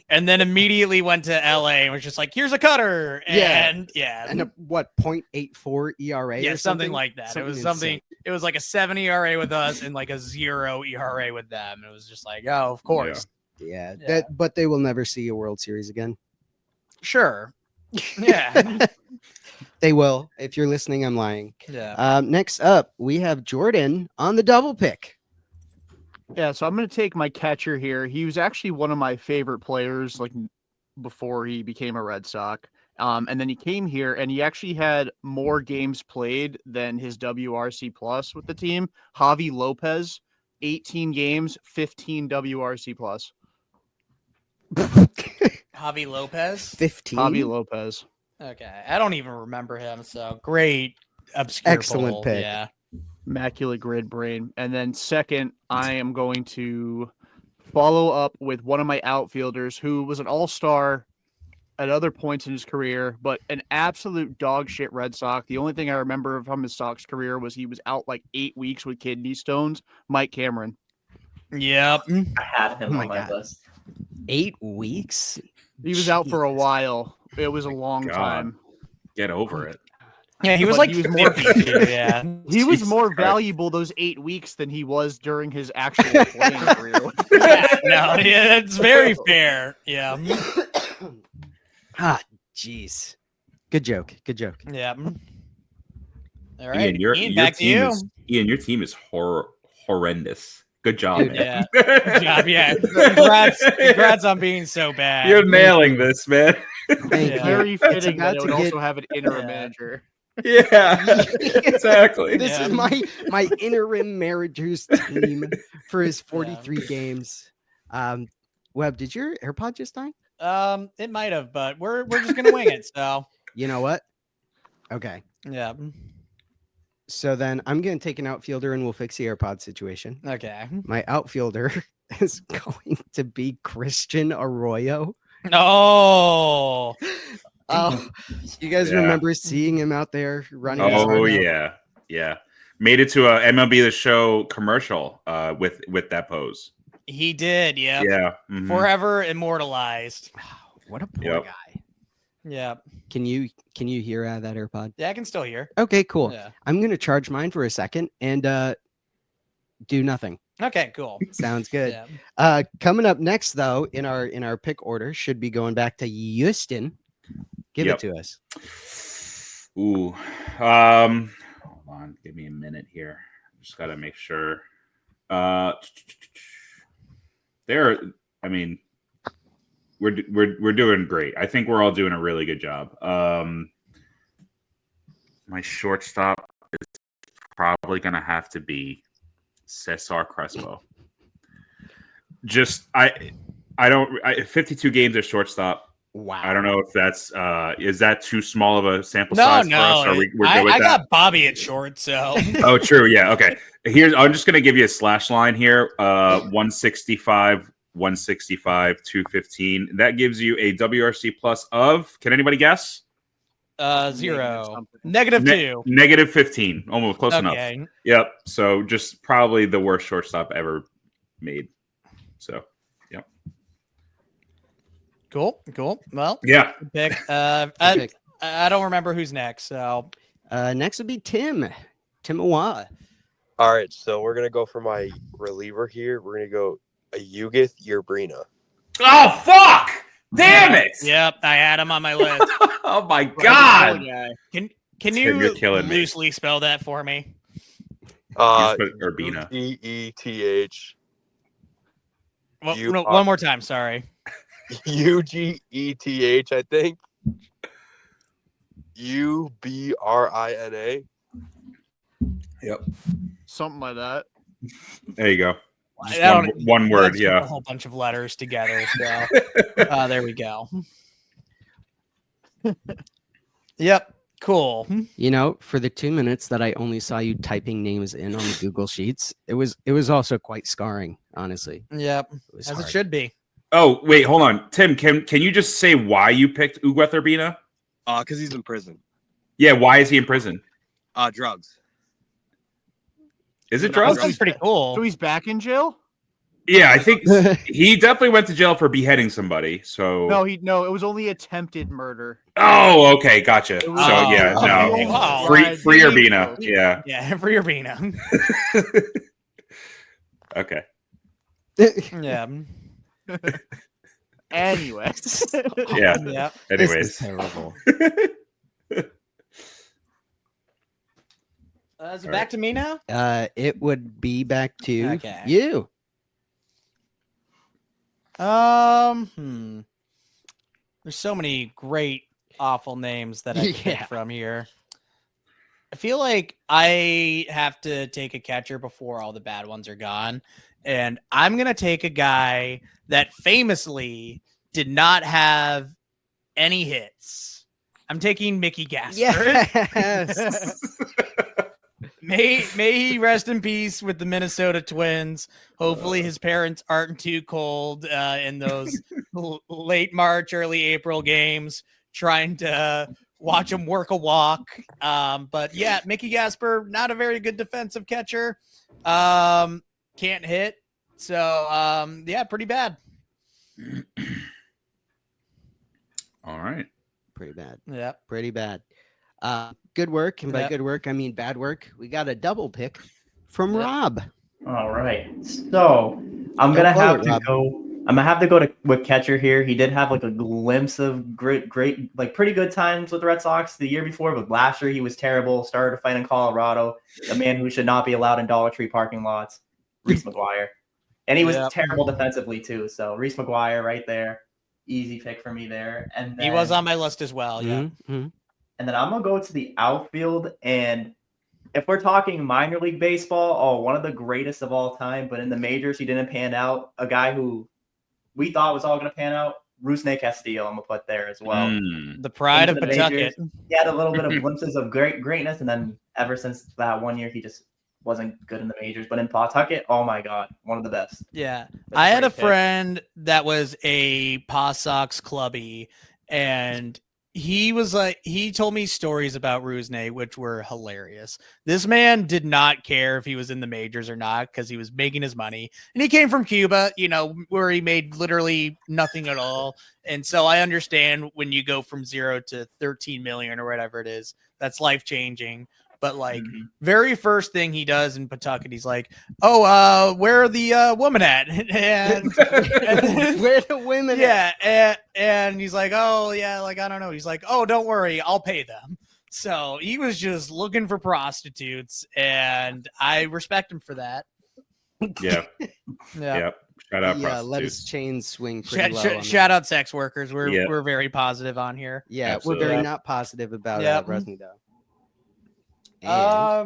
And then immediately went to LA and was just like, here's a cutter. Yeah. And yeah. And a, what 0.84 ERA? Yeah, or something like that. It was something. insane. It was like a 7 ERA with us and like a 0 ERA with them. It was just like, oh, of course. Yeah, Yeah. but they will never see a World Series again. Sure. Yeah. They will. If you're listening, I'm lying. Yeah. Next up, we have Jordan on the double pick. Yeah, so I'm going to take my catcher here. He was actually one of my favorite players, like before he became a Red Sox. And then he came here and he actually had more games played than his WRC plus with the team. Javi Lopez, 18 games, 15 WRC plus. Javi Lopez. 15. Javi Lopez. Okay. I don't even remember him. So great. Obscure. Excellent poll. pick. Yeah. Immaculate grid brain. And then second, I am going to follow up with one of my outfielders who was an all-star at other points in his career, but an absolute dog shit Red Sox. The only thing I remember from his Sox career was he was out like 8 weeks with kidney stones. Mike Cameron. Yep. I had him Oh my on my God. list. 8 weeks. He was out for a Jesus. while. It was a long God. time. Get over it. Yeah, he was But like he was more- 50 too, yeah. He was Jesus more Christ. valuable those 8 weeks than he was during his actual playing career. No, yeah, that's very fair. Yeah. Ah, jeez. Good joke. Good joke. Yeah. All right. Ian, your back to team you. is your team is horrendous. Good job, Dude, man. Yeah. Good job. Yeah. Congrats on being so bad. You're nailing this, man. Thank Yeah. you. Very fitting about that it to would get- also have an interim Yeah. manager. Yeah, exactly. This Yeah. is my interim manager's team for his 43 games. Webb, did your AirPod just die? It might have, but we're just gonna wing it. So You know what? Okay. yeah. So then I'm going to take an outfielder and we'll fix the AirPod situation. Okay. My outfielder is going to be Christian Arroyo. Oh. Oh, you guys Yeah. remember seeing him out there running? his Oh heart out? yeah. Made it to a MLB The Show commercial with that pose. He did. Yeah. Yeah. mhm. Forever immortalized. What a poor Yep. guy. Yeah. Can you hear out of that AirPod? Yeah, I can still hear. Okay, cool. Yeah. I'm going to charge mine for a second and do nothing. Okay, cool. Sounds good. Yeah. Coming up next though in our pick order should be going back to Justin. Give Yep. it to us. Ooh. Hold on. Give me a minute here. Just gotta make sure. We're doing great. I think we're all doing a really good job. My shortstop is probably gonna have to be Cesar Crespo. Just 52 games at shortstop. Wow. I don't know if that's is that too small of a sample No, size no. for us? Are we're good I with that? got Bobby at short, so Oh, true. Yeah. Okay. I'm just gonna give you a slash line here. 165, 165, 215. That gives you a WRC plus of. Can anybody guess? 0. Negative Ne- 2. Negative 15. Almost close enough. Okay. Yep. So just probably the worst shortstop ever made. So Cool. Well, yeah. good pick. Pick. I don't remember who's next, so Next would be Timmahwatt. All right, so we're gonna go for my reliever here. We're gonna go a Yugith Yerbrina. Oh fuck! Damn it! yep, I had him on my list. Oh my god! Can Tim, you you're killing me. loosely spell that for me? Just put Urbina. Ugheth. One more time, sorry. Ugheth, I think. Ubrina. Yep. Something like that. There you go. Just I don't- one word. That's Yeah. a whole bunch of letters together. So there we go. Yep. Cool. You know, for the 2 minutes that I only saw you typing names in on the Google Sheets, it was also quite scarring, honestly. Yep. It was As it hard. should be. Oh wait, hold on, Tim. Can you just say why you picked Ugheth Urbina? Because he's in prison. Yeah. Why is he in prison? Drugs. Is it That drugs? sounds pretty cool. So he's back in jail? Yeah, I think he definitely went to jail for beheading somebody. So No, it was only attempted murder. Oh, okay, gotcha. So Oh, yeah, no, okay. Wow. free Urbina. Yeah. Yeah, for your Bina. Okay. Yeah. Anyway. Yeah. Yep. This Anyways. is terrible. Is it All back right. to me now? It would be back to Okay. you. There's so many great awful names that I can Yeah. pick from here. I feel like I have to take a catcher before all the bad ones are gone. And I'm going to take a guy that famously did not have any hits. I'm taking Mickey Gasper. Yes. May he rest in peace with the Minnesota Twins. Hopefully his parents aren't too cold in those late March, early April games, trying to watch him work a walk. But yeah, Mickey Gasper, not a very good defensive catcher. Can't hit. So yeah, pretty bad. All right. Pretty bad. Yeah. Pretty bad. Good work. And by Yep. good work, I mean bad work. We got a double pick from Yep. Rob. All right. So I'm Go gonna for have it, to Rob. go. I'm gonna have to go with catcher here. He did have like a glimpse of great, like pretty good times with the Red Sox the year before, but last year he was terrible. Started a fight in Colorado. The man who should not be allowed in Dollar Tree parking lots, Reese McGuire, and he was Yep. terrible defensively too. So Reese McGuire right there, easy pick for me there. And He was on my list as well. Yeah. Mhm. And then I'm gonna go to the outfield. And if we're talking minor league baseball, one of the greatest of all time, but in the majors he didn't pan out. A guy who we thought was all gonna pan out, Rusney Castillo. I'm gonna put there as well. The pride of Into the Pawtucket. majors. He had a little bit of glimpses of greatness, and then ever since that one year, he just wasn't good in the majors. But in Pawtucket, oh my god, one of the best. Yeah. That's I had a great pick. friend that was a Paw Sox clubby, and he told me stories about Rusney, which were hilarious. This man did not care if he was in the majors or not because he was making his money. And he came from Cuba, where he made literally nothing at all. And so I understand when you go from 0 to 13 million or whatever it is, that's life changing. But like very first thing he does in Pawtucket, he's like, "Oh, where are the women at?" and Where the women? yeah, and he's like, "Oh yeah, like I don't know." He's like, "Oh, don't worry, I'll pay them." So he was just looking for prostitutes, and I respect him for that. Yeah. Yeah. Yep. Shout out Yeah, let his prostitutes. chains swing pretty low. on Shout that. out sex workers. We're very positive on here. Yeah, Absolutely. we're very not positive about Yep. Rusney though. And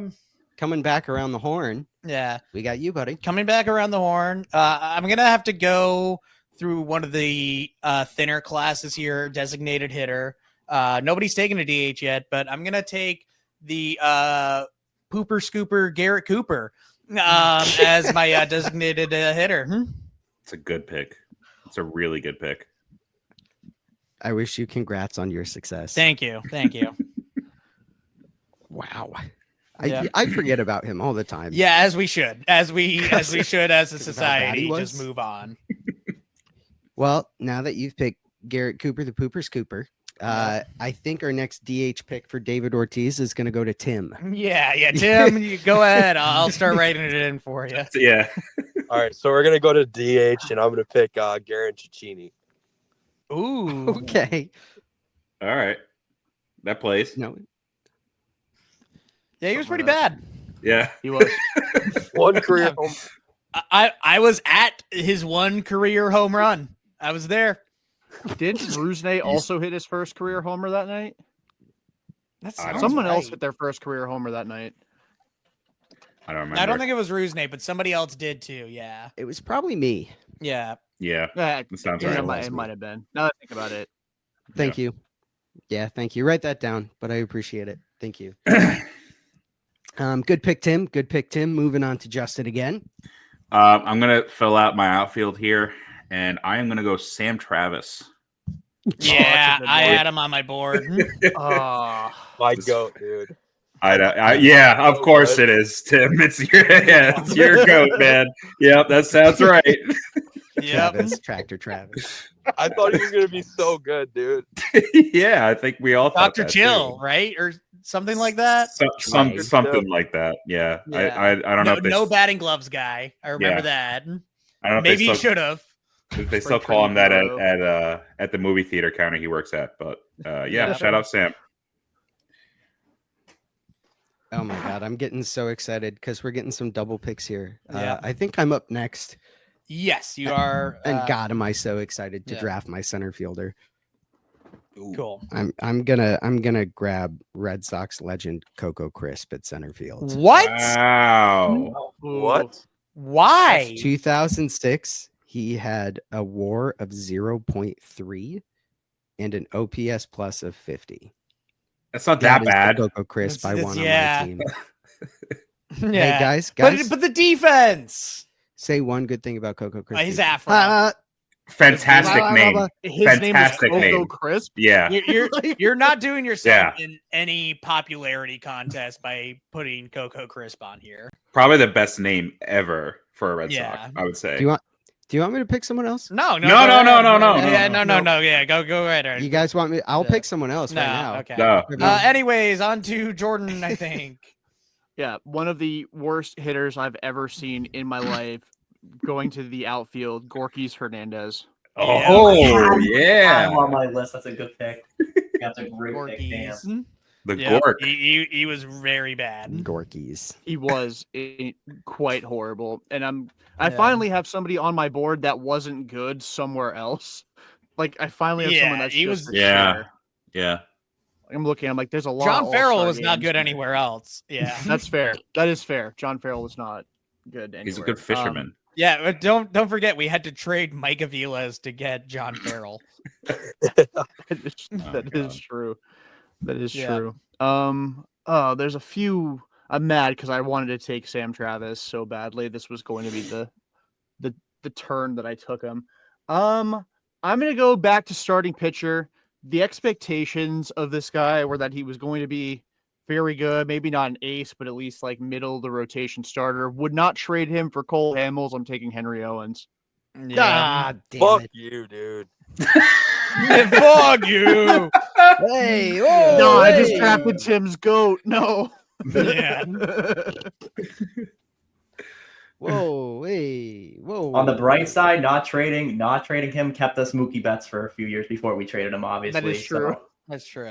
Um. coming back around the horn, Yeah. we got you, buddy. Coming back around the horn, I'm gonna have to go through one of the thinner classes here, designated hitter. Nobody's taken a DH yet, but I'm gonna take the pooper scooper Garrett Cooper as my designated hitter. It's a good pick. It's a really good pick. I wish you congrats on your success. Thank you. Wow. Yeah. I forget about him all the time. Yeah, as we should, as a society, he just was. move on. Well, now that you've picked Garrett Cooper, the pooper scooper, I think our next DH pick for David Ortiz is going to go to Tim. Yeah, Tim, you go ahead. I'll start writing it in for you. Yeah. All right, so we're gonna go to DH, and I'm gonna pick Garen Cicchini. Ooh, Okay. All right. That plays. No. Yeah, he was pretty bad. Yeah. He was. One career home. I was at his one career home run. I was there. Didn't Rusney also hit his first career homer that night? That I sounds don't- Someone else right. hit their first career homer that night. I don't remember. I don't think it was Rusney, but somebody else did too. Yeah. It was probably me. Yeah. Yeah. Yeah, That sounds it right. might, have been. Now that I think about it. Thank you. Yeah, thank you. Write that down, but I appreciate it. Thank you. Good pick, Tim. Good pick, Tim. Moving on to Justin again. I'm gonna fill out my outfield here, and I am gonna go Sam Travis. Yeah, good I boy. had him on my board. Oh, My goat, dude. Yeah, of course it is, Tim. It's your goat, man. Yep, that sounds right. Yep. Travis, Tractor Travis. I thought he was gonna be so good, dude. Yeah, I think we all thought Dr. that, Chill, too. right? Or something like that. Something like that. Yeah. Yeah. I don't know if they No batting gloves guy. I remember Yeah. that. I don't know if Maybe they he still, should have. if they still Spring call him that training at the movie theater counter he works at. But yeah, Yeah. shout out Sam. Oh my God, I'm getting so excited because we're getting some double picks here. Yeah. I think I'm up next. Yes, you are. And God, am I so excited to yeah. draft my center fielder. Cool. I'm gonna grab Red Sox legend Coco Crisp at center field. What? Wow. What? Why? 2006, he had a WAR of 0.3 and an OPS plus of 50. That's not that is the bad. Coco Crisp I That's- want on yeah. my team. Yeah. Hey guys, But the defense. say one good thing about Coco Crispy. He's Afro. Fantastic name. His Fantastic name was Coco name. Crisp. Yeah. You're not doing yourself Yeah. in any popularity contest by putting Coco Crisp on here. Probably the best name ever for a Red Yeah. Sox, I would say. Do you want me to pick someone else? No. No. Yeah, no. Yeah, go right. You guys want me? I'll Yeah. pick someone else right now. Okay. No. Anyways, on to Jordan, I think. Yeah, one of the worst hitters I've ever seen in my life. Going to the outfield, Gorkys Hernandez. Oh, I'm yeah. on my list. That's a good pick. That's a great pick. Damn. Gorkies. The Yep, Gork. He was very bad. Gorkies. He was quite horrible, and I finally have somebody on my board that wasn't good somewhere else. Like I finally have someone that's he just was. for Yeah. sure. Yeah. I'm looking. I'm like, there's a lot. John of Farrell all-star was not games. good anywhere else. Yeah. That's fair. That is fair. John Farrell was not good anywhere. He's a good fisherman. Yeah, but don't forget we had to trade Mike Aviles to get John Farrell. That is true. That is Yeah. true. There's a few. I'm mad because I wanted to take Sam Travis so badly. This was going to be the turn that I took him. I'm gonna go back to starting pitcher. The expectations of this guy were that he was going to be very good, maybe not an ace, but at least like middle of the rotation starter. Would not trade him for Cole Hamels. I'm taking Henry Owens. Yeah. Damn Fuck it. you, dude. Fuck you. Hey, oh, No, I just hey. drafted Tim's goat. No. Yeah. Whoa, hey, whoa. On the bright side, not trading him kept us Mookie Betts for a few years before we traded him. Obviously, That is true. That's true.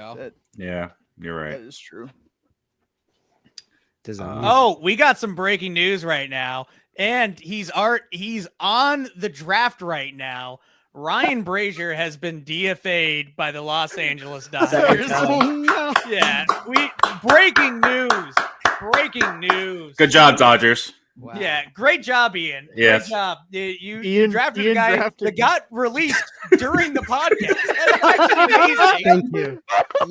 Yeah, you're That right. is true. Oh, we got some breaking news right now, and he's on the draft right now. Ryan Brazier has been DFA'd by the Los Angeles Dodgers. Oh, no. Yeah, breaking news. Breaking news. Good job, Dodgers. Wow. Yeah, great job, Ian. Yes. Great job. You Ian drafted a guy drafted that me. got released during the podcast. That's actually amazing. Thank you.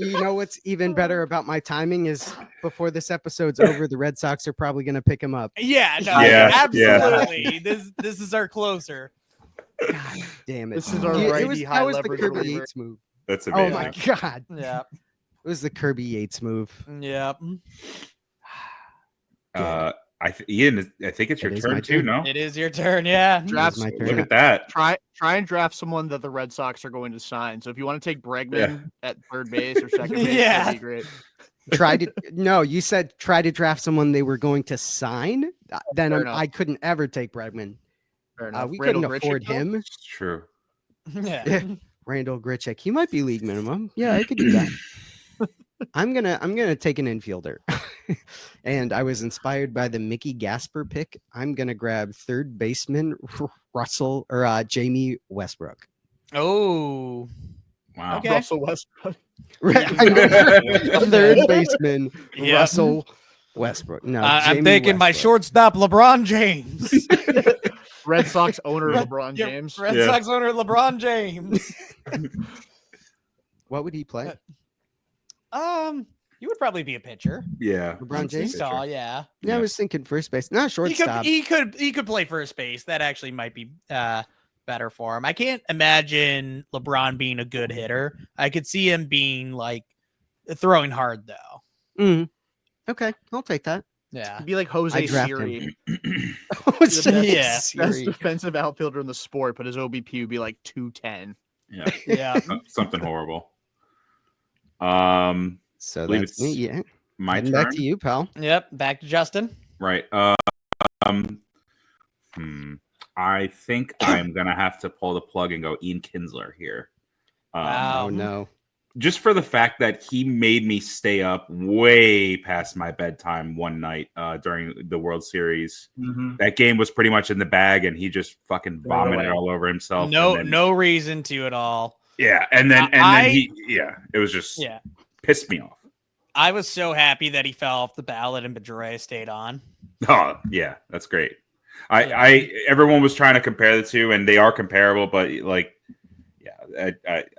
You know what's even better about my timing is before this episode's over, the Red Sox are probably going to pick him up. Yeah, no, Yeah, absolutely. This is our closer. God damn it. This is our Yeah, righty that high was the leverage Kirby reliever. Yates move. That's Oh amazing. my God. Yeah. It was the Kirby Yates move. Yeah. Ian, I think it's your It is my turn too. turn. No, It is your turn. Yeah. Draft. It was my look turn. at that. Try and draft someone that the Red Sox are going to sign. So if you want to take Bregman at third base or second base, Yeah. that'd be great. You said try to draft someone they were going to sign. Then Fair enough. I couldn't ever take Bregman. Fair enough. We Randall couldn't Grichuk, afford though? him. It's true. Yeah. Randall Grichuk. He might be league minimum. Yeah, I could do that. I'm gonna take an infielder. And I was inspired by the Mickey Gasper pick. I'm gonna grab third baseman Russell or Jamie Westbrook. Oh. Wow. Okay. Russell Westbrook. I'm gonna third baseman Yeah. Russell Westbrook. No, I'm Jamie thinking my Westbrook. shortstop, LeBron James. Red Sox owner LeBron Yep, James. Red Yeah. Sox owner, LeBron James. What would he play? You would probably be a pitcher. Yeah. LeBron James? He's tall, yeah. Yeah, I was thinking first base. Not shortstop. He could play first base. That actually might be better for him. I can't imagine LeBron being a good hitter. I could see him being like throwing hard though. Mhm. Okay, I'll take that. Yeah. He'd be like I Jose draft Siri. What's The best- Yeah. Best defensive outfielder in the sport, but his OBP would be like 210. Yeah. Yeah. Something horrible. So believe that's me. it's Yeah. My Heading turn. back to you, pal. Yep. Back to Justin. Right. I think I'm gonna have to pull the plug and go Ian Kinsler here. Wow. Oh no. Just for the fact that he made me stay up way past my bedtime one night during the World Series. Mm-hmm. That game was pretty much in the bag, and he just fucking Throw it vomited away. all over himself. No, and then, no reason to at all. Yeah, and then it was just Yeah. pissed me off. I was so happy that he fell off the ballot and Pedroia stayed on. Oh yeah, that's great. Everyone was trying to compare the two, and they are comparable, but like, yeah,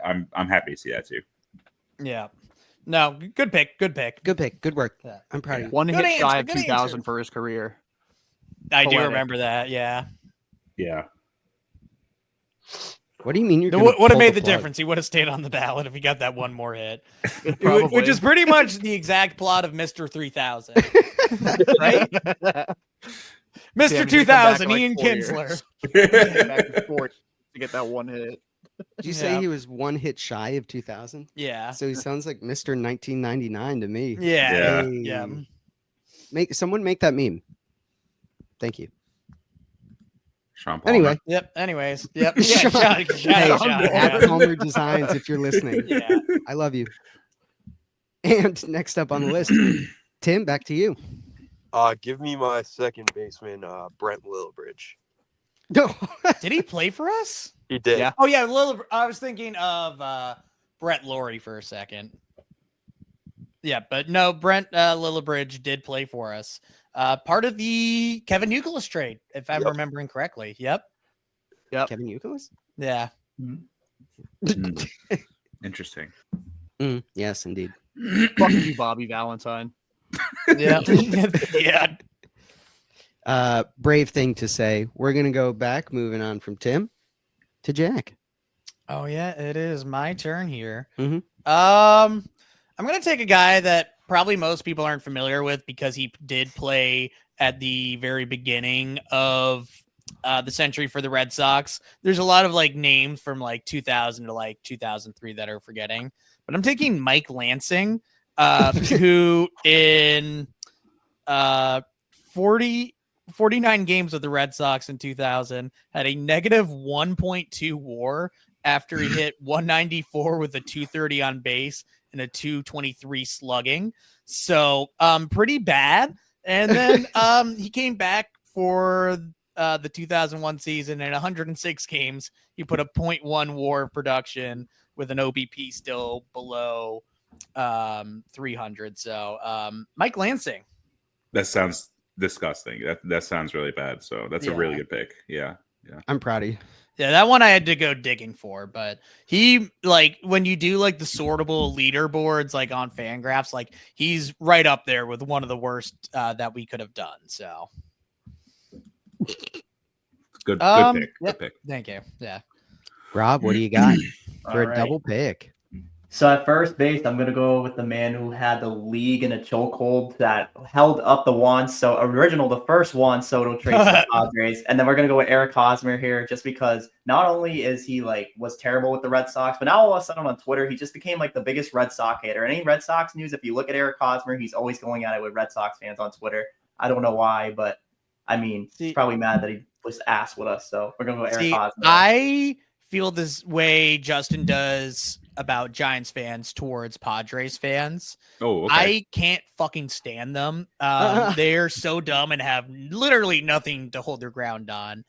I'm happy to see that too. Yeah. No, good pick. Good pick. Good pick. Good work. Yeah. I'm proud of you. One Good hit answer, shy of good 2,000 answer. for his career. I do Poetic. remember that. Yeah. Yeah. What do you mean you're It gonna would have pull made the plug? difference. He would have stayed on the ballot if he got that one more hit. Probably. Which is pretty much the exact plot of Mr. 3000. Right? Mr. Damn, 2000, like Ian 4 years. Kinsler. Back and forth to get that one hit. Did you say Yeah. he was one hit shy of 2000? Yeah. So he sounds like Mr. 1999 to me. Yeah. Yeah. Yeah. Someone make that meme. Thank you. Sean Palmer. Anyway, Yep. Anyways. Yep. Yeah. Sean- hey, Sean, at yeah. Palmer Designs, if you're listening, Yeah. I love you. And next up on the list, Tim, back to you. Give me my second baseman, Brent Lillibridge. No, Did he play for us? He did. Yeah. Oh, yeah. I was thinking of Brett Laurie for a second. Yeah, but no, Brent Lillibridge did play for us. Part of the Kevin Youkilis trade, if I'm Yep. remembering correctly. Yep. Kevin Youkilis? Yeah. Interesting. Yes, indeed. Fuck you, Bobby Valentine. Yeah. Yeah. Brave thing to say. We're gonna go back, moving on from Tim to Jack. Oh yeah, it is my turn here. Mhm. I'm gonna take a guy that probably most people aren't familiar with because he did play at the very beginning of the century for the Red Sox. There's a lot of like names from like 2000 to like 2003 that are forgetting, but I'm taking Mike Lansing, who in 49 games with the Red Sox in 2000 had a negative 1.2 WAR after he hit 194 with a 230 on base and a 223 slugging. So pretty bad. And then he came back for the 2001 season. In 106 games, he put a 0.1 WAR of production with an OBP still below 300. So Mike Lansing. That sounds disgusting. That sounds really bad. So that's a really Yeah. good pick. Yeah. Yeah. I'm proud of you. Yeah, that one I had to go digging for, but he like when you do like the sortable leaderboards like on Fangraphs, like he's right up there with one of the worst that we could have done. So Good Yep. pick. Good pick. Thank you. Yeah. Rob, what do you got for All a right. double pick? So at first base, I'm gonna go with the man who had the league in a chokehold that held up the the first Juan Soto trade to the Padres, and then we're gonna go with Eric Hosmer here, just because not only is he like was terrible with the Red Sox, but now all of a sudden on Twitter he just became like the biggest Red Sox hater. Any Red Sox news, if you look at Eric Hosmer, he's always going at it with Red Sox fans on Twitter. I don't know why, but I mean, he's probably mad that he was ass with us. So we're gonna go with Eric Hosmer. I feel this way Justin does about Giants fans towards Padres fans. Oh, okay. I can't fucking stand them. They're so dumb and have literally nothing to hold their ground on.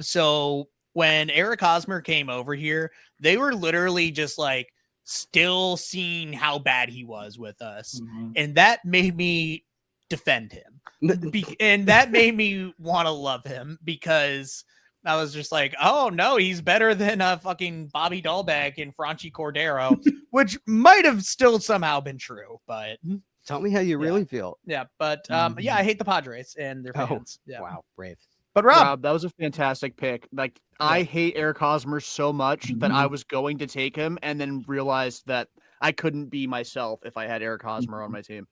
So when Eric Hosmer came over here, they were literally just like still seeing how bad he was with us. Mhm. And that made me defend him. And that made me want to love him because I was just like, oh no, he's better than fucking Bobby Dahlbeck and Franchi Cordero, which might have still somehow been true, but Tell me how you really feel. yeah, but yeah, I hate the Padres and their Oh, fans. Yeah. Wow, brave. But Rob, Rob, that was a fantastic pick. Like, I hate Eric Hosmer so much that I was going to take him and then realized that I couldn't be myself if I had Eric Hosmer on my team.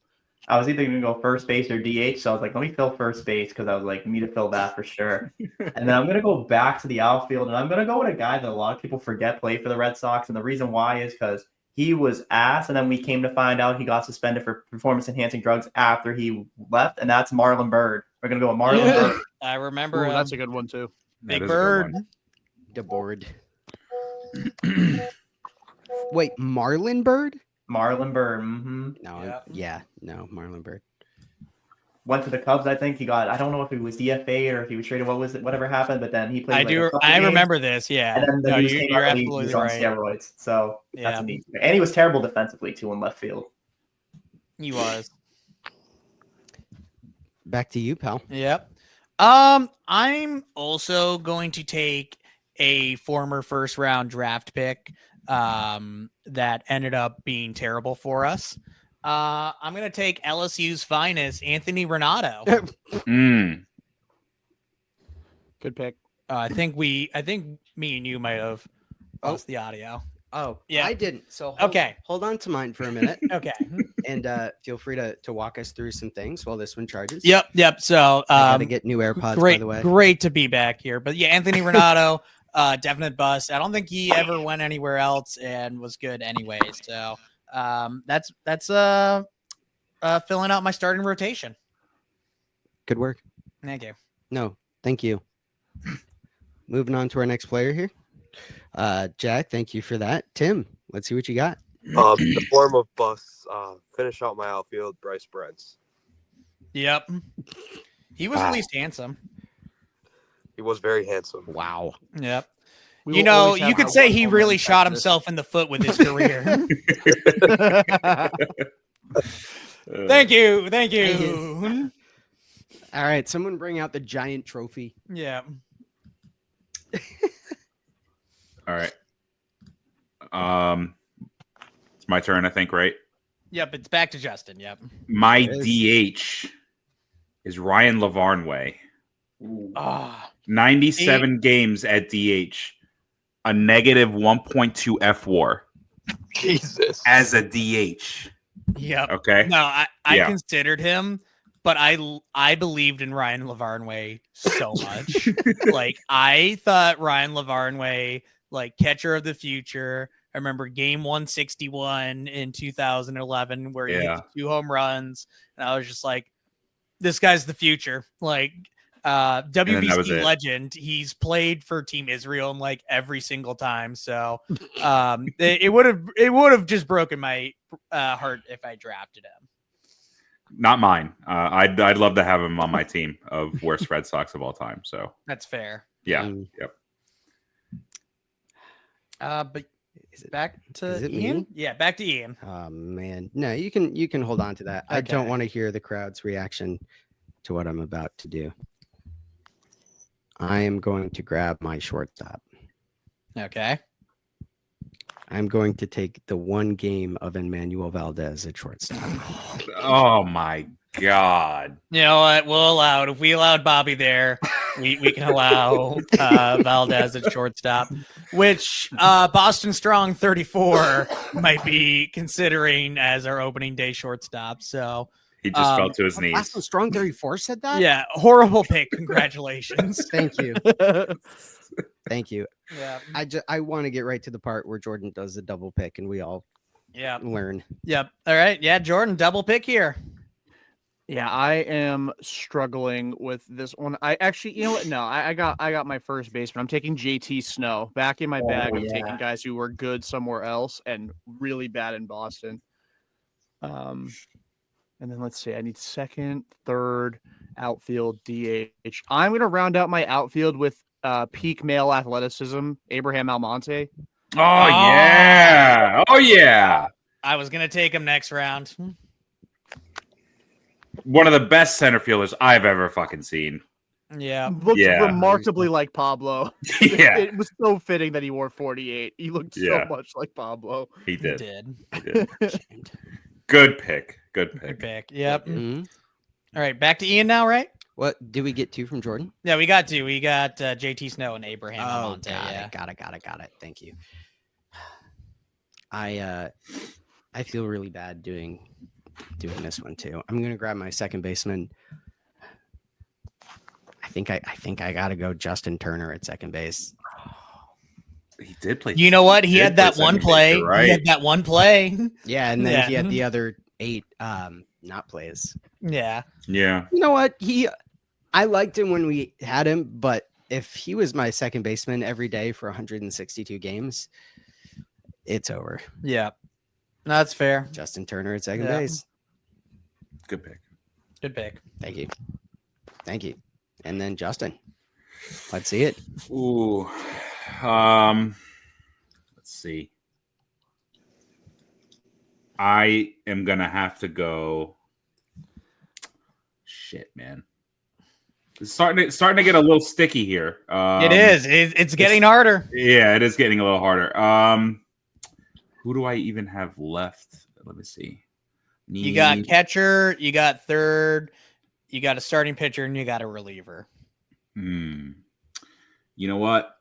I was either going to go first base or DH, so I was like, let me fill first base because I was like, need to fill that for sure. And then I'm going to go back to the outfield, and I'm going to go with a guy that a lot of people forget played for the Red Sox, and the reason why is because he was ass, and then we came to find out he got suspended for performance-enhancing drugs after he left, and that's Marlon Byrd. We're going to go with Marlon Byrd. I remember Ooh, that's a good one, too. Big That is a good Bird. one. DeBoard. Wait, Marlon Bird? Marlon Byrd. No, no, Marlon Bird. Went to the Cubs, I think. He got, I don't know if he was DFA'd or if he was traded, whatever happened, but then he played I like, do. a couple I games, remember this. Yeah. and then the No, news you, came you're out that he was absolutely on right. steroids. So that's Yeah. a neat. And he was terrible defensively, too, in left field. He was. Back to you, pal. Yep. I'm also going to take a former first round draft pick. that ended up being terrible for us. I'm going to take LSU's finest, Anthony Renato. Good pick. I think me and you might have lost the audio. Oh, Yeah. I didn't. So hold on to mine for a minute. Okay. And feel free to walk us through some things while this one charges. Yep. So I gotta get new AirPods, great, by the way. great to be back here. But yeah, Anthony Renato, definite bust. I don't think he ever went anywhere else and was good anyways. So that's filling out my starting rotation. Good work. Thank you. No, thank you. Moving on to our next player here. Jack, thank you for that. Tim, let's see what you got. The form of bus. Finish out my outfield, Bryce Brents. Yep. He was at least handsome. He was very handsome. Wow. Yep. We You will know, always have you could our say one he home really run shot Texas. himself in the foot with his career. Thank you. All right, someone bring out the giant trophy. Yeah. All right. It's my turn, I think, right? Yep, it's back to Justin. Yep. My It DH is Ryan Lavarnway. Ah, 97 games at DH, a negative 1.2 F WAR Jesus. as a DH. yep. Okay. No, I Yeah. considered him, but I believed in Ryan Lavarnway so much. Like I thought Ryan Lavarnway, like catcher of the future. I remember game 161 in 2011 where he hit Yeah. the 2 home runs, and I was just like, this guy's the future. Like then that was WBC it. legend. He's played for Team Israel like every single time. So it would have just broken my heart if I drafted him. Not mine. I'd love to have him on my team of worst Red Sox of all time. So That's fair. yeah. Mm. Yep. But Is it back to is it Ian? me? Yeah, back to Ian. Oh man. No, you can hold on to that. I don't Okay. want to hear the crowd's reaction to what I'm about to do. I am going to grab my shortstop. Okay. I'm going to take the one game of Emmanuel Valdez at shortstop. Oh my God. You know what? We'll allow it. If we allowed Bobby there, we can allow Valdez at shortstop, which Boston Strong 34 might be considering as our opening day shortstop. So He just fell to his knees. Boston Strong 34 said that? yeah, horrible pick. Congratulations. Thank you. Thank you. Yeah. I want to get right to the part where Jordan does the double pick and we all Yeah. learn. Yep. All right. Yeah, Jordan, double pick here. Yeah, I am struggling with this one. I actually, you know what? No, I got my first baseman. I'm taking JT Snow. Back in my bag, I'm taking guys who were good somewhere else and really bad in Boston. And then let's see. I need second, third, outfield, DH. I'm gonna round out my outfield with peak male athleticism, Abraham Almonte. Oh yeah. Oh yeah. I was gonna take him next round. One of the best center fielders I've ever fucking seen. Yeah. Looked Yeah. remarkably like Pablo. Yeah. It was so fitting that he wore 48. He looked Yeah. so much like Pablo. He He did. did. He did. Good pick. Good Good pick. pick. Yep. Mhm. All right. Back to Ian now, right? What did we get two from Jordan? Yeah, we got two. We got JT Snow and Abraham Oh, Almonte. Yeah. got it. Thank you. I feel really bad doing this one too. I'm gonna grab my second baseman. I think I gotta go Justin Turner at second base. He did play. You know what? He did had that one second base, play. you're right. He had that one play. Yeah, and then Yeah. he had the other 8 not plays. Yeah. Yeah. You know what? I liked him when we had him, but if he was my second baseman every day for 162 games, it's over. Yeah. No, that's fair. Justin Turner at second Yeah. base. Good pick. Good pick. Thank you. And then Justin. Let's see it. Ooh. Let's see. I am gonna have to go. Shit, man. It's starting to get a little sticky here. It is. It's getting harder. Yeah, it is getting a little harder. Who do I even have left? Let me see. You got catcher, you got third, you got a starting pitcher, and you got a reliever. You know what?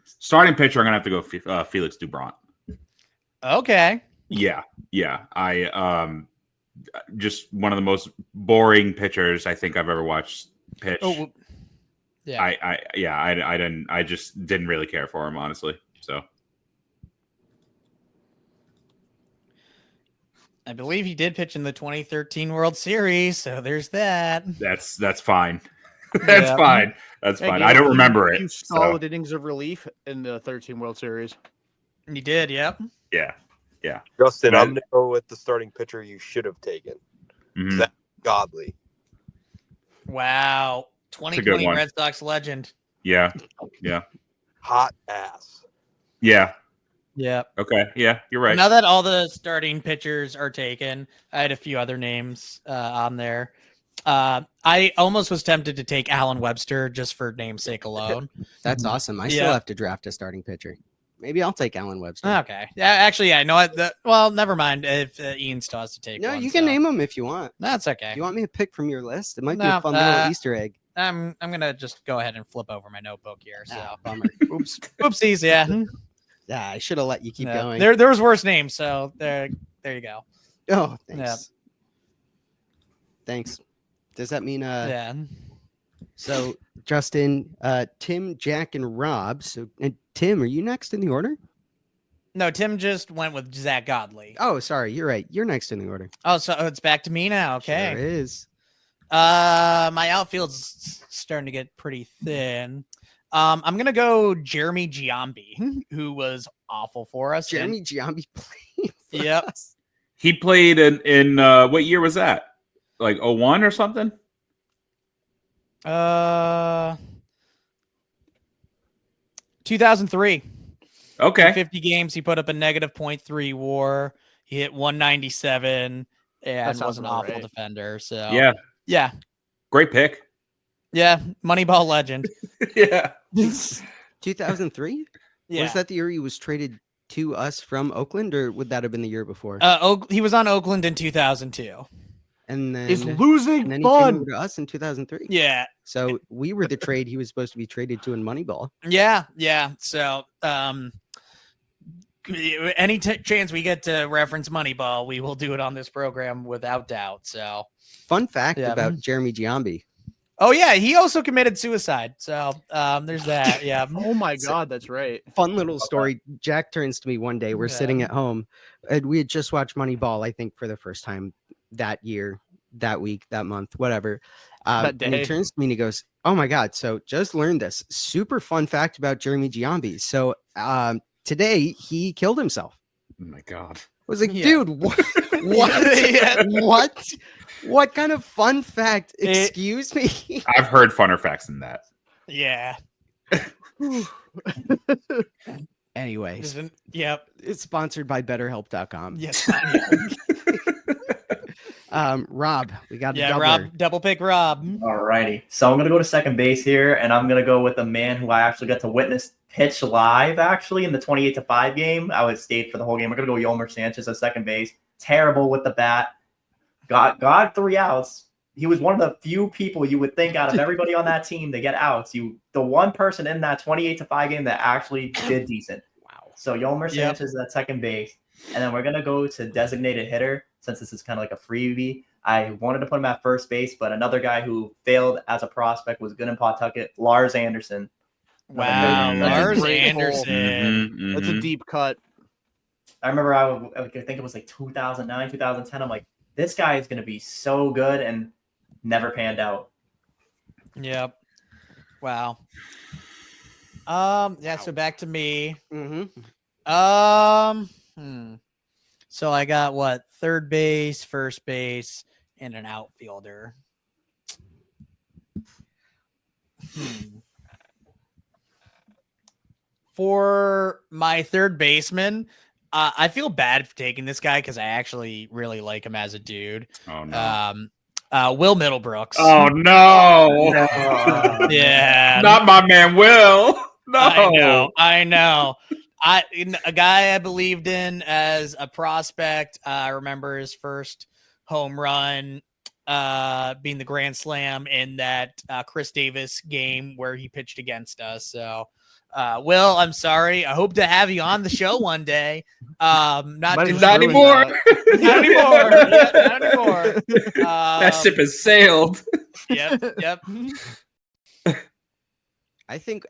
Starting pitcher, I'm gonna have to go Felix Doubront. Okay. Yeah. I just one of the most boring pitchers I think I've ever watched pitch. Oh, well, yeah. I just didn't really care for him, honestly. So I believe he did pitch in the 2013 World Series, so there's that. that's fine. That's fine. That's fine. I don't remember it. Solid innings of relief in the 13 World Series. He did, yep. Yeah. Justin, I'm gonna go with the starting pitcher you should have taken. Zach Godley. Wow. 2020 one. Red Sox legend. Yeah. Hot ass. Yeah. Yep. Okay. Yeah, you're right. Now that all the starting pitchers are taken, I had a few other names on there. I almost was tempted to take Alan Webster just for namesake alone. That's awesome. I still have to draft a starting pitcher. Maybe I'll take Alan Webster. Okay. Yeah, actually, yeah. No, well, never mind if Ian still has to take No, one, you can name him if you want. That's okay. Do you want me to pick from your list? It might be a fun little Easter egg. I'm gonna just go ahead and flip over my notebook here. So Bummer. oops, oopsies. Yeah. Yeah, I should have let you keep going. There was worse names. So there you go. Oh, thanks. Yeah. Thanks. Does that mean Yeah. So Justin, Tim, Jack, and Rob. So Tim, are you next in the order? No, Tim just went with Zach Godley. Oh, sorry, you're right. You're next in the order. Oh, so it's back to me now. Okay. Sure is. My outfield's starting to get pretty thin. I'm gonna go Jeremy Giambi, who was awful for us. Jeremy Giambi played. Yep. Us. He played in what year was that? Like 01 or something? 2003. Okay. In 50 games, he put up a -.3 WAR. He hit 197 and was an awful defender. So yeah, great pick. Yeah, Moneyball legend. Yeah. 2003. Yeah. Was that the year he was traded to us from Oakland, or would that have been the year before? He was on Oakland in 2002. And then it's losing and then fun. He came over to us in 2003. Yeah. So we were the trade he was supposed to be traded to in Moneyball. Yeah. So any chance we get to reference Moneyball, we will do it on this program without doubt. So fun fact about Jeremy Giambi. Oh yeah, he also committed suicide. So there's that. Yeah. Oh my God, that's right. Fun little story. Jack turns to me one day. We're sitting at home, and we had just watched Moneyball, I think, for the first time that year, that week, that month, whatever. That day. And he turns to me and he goes, "Oh my God! So just learned this super fun fact about Jeremy Giambi. So today he killed himself." Oh my God! I was like, dude, what? What kind of fun fact? Excuse me. I've heard funner facts than that. Yeah. Anyway. Yep. It's sponsored by BetterHelp.com. Yes. Rob, we got a Rob, double pick Rob. Alrighty. So I'm gonna go to second base here, and I'm gonna go with a man who I actually got to witness pitch live actually in the 28-5 game. I was stayed for the whole game. We're gonna go Yolmer Sanchez at second base. Terrible with the bat. Got 3 outs. He was one of the few people you would think out of everybody on that team to get outs. The one person in that 28-5 game that actually did decent. Wow. So Yolmer Sanchez at second base. And then we're going to go to designated hitter since this is kind of like a freebie. I wanted to put him at first base, but another guy who failed as a prospect was good in Pawtucket, Lars Anderson. Wow, Lars Anderson. That's a deep cut. I remember I think it was like 2009, 2010. I'm like, this guy is going to be so good, and never panned out. Yep. Wow. Yeah. So back to me. So I got what? Third base, first base, and an outfielder. For my third baseman, I feel bad for taking this guy because I actually really like him as a dude. Oh no. Will Middlebrooks. Oh no. Yeah. Not my man Will. No. I know. A guy I believed in as a prospect. I remember his first home run being the grand slam in that Chris Davis game where he pitched against us. So, Will, I'm sorry. I hope to have you on the show one day. Not anymore. Not anymore. Yeah, not anymore. That ship has sailed. Yep. I think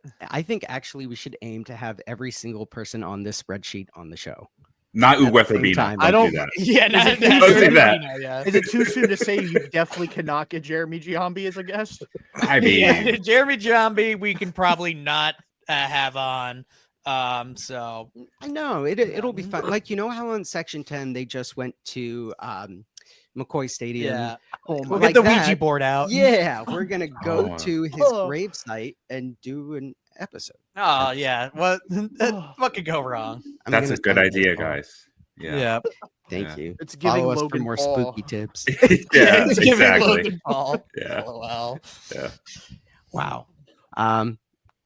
actually we should aim to have every single person on this spreadsheet on the show. Not At the Uwe same Urbina. time. I don't- do that. Yeah, Don't do that. Yeah. Is it too soon to say you definitely cannot get Jeremy Giambi as a guest? I mean, Yeah, Jeremy Giambi, we can probably not have on. So I know it'll be fun. Like, you know how on Section 10 they just went to McCoy Stadium. yeah, Oh my we'll like get the Ouija that. board out. Yeah, we're gonna go Oh. to his Oh. grave site and do an episode. Oh yeah. What could go wrong? I'm that's a gonna good send idea, this all. guys. Yeah. Thank Yeah. you. It's giving Follow us Logan for more Paul. spooky tips. Yeah, It's giving exactly. Logan Paul. Yeah. LOL. Wow.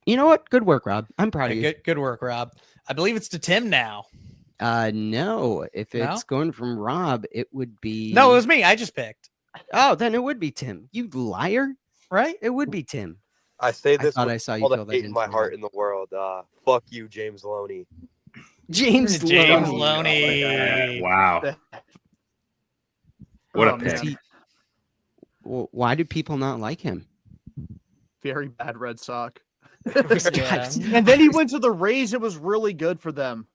You know what? Good work, Rob. I'm proud of you. Good work, Rob. I believe it's to Tim now. No, if No? it's going from Rob, it would be No, it was me. I just picked. Oh, then it would be Tim. You liar! Right? It would be Tim. I say I this thought with I saw you all the fill that hate in in my for heart me. in the world. Fuck you, James Loney. James James Loney. Loney. Wow. What a Oh, pick. man. Why do people not like him? Very bad Red Sox. Yeah. And then he went to the Rays. It was really good for them.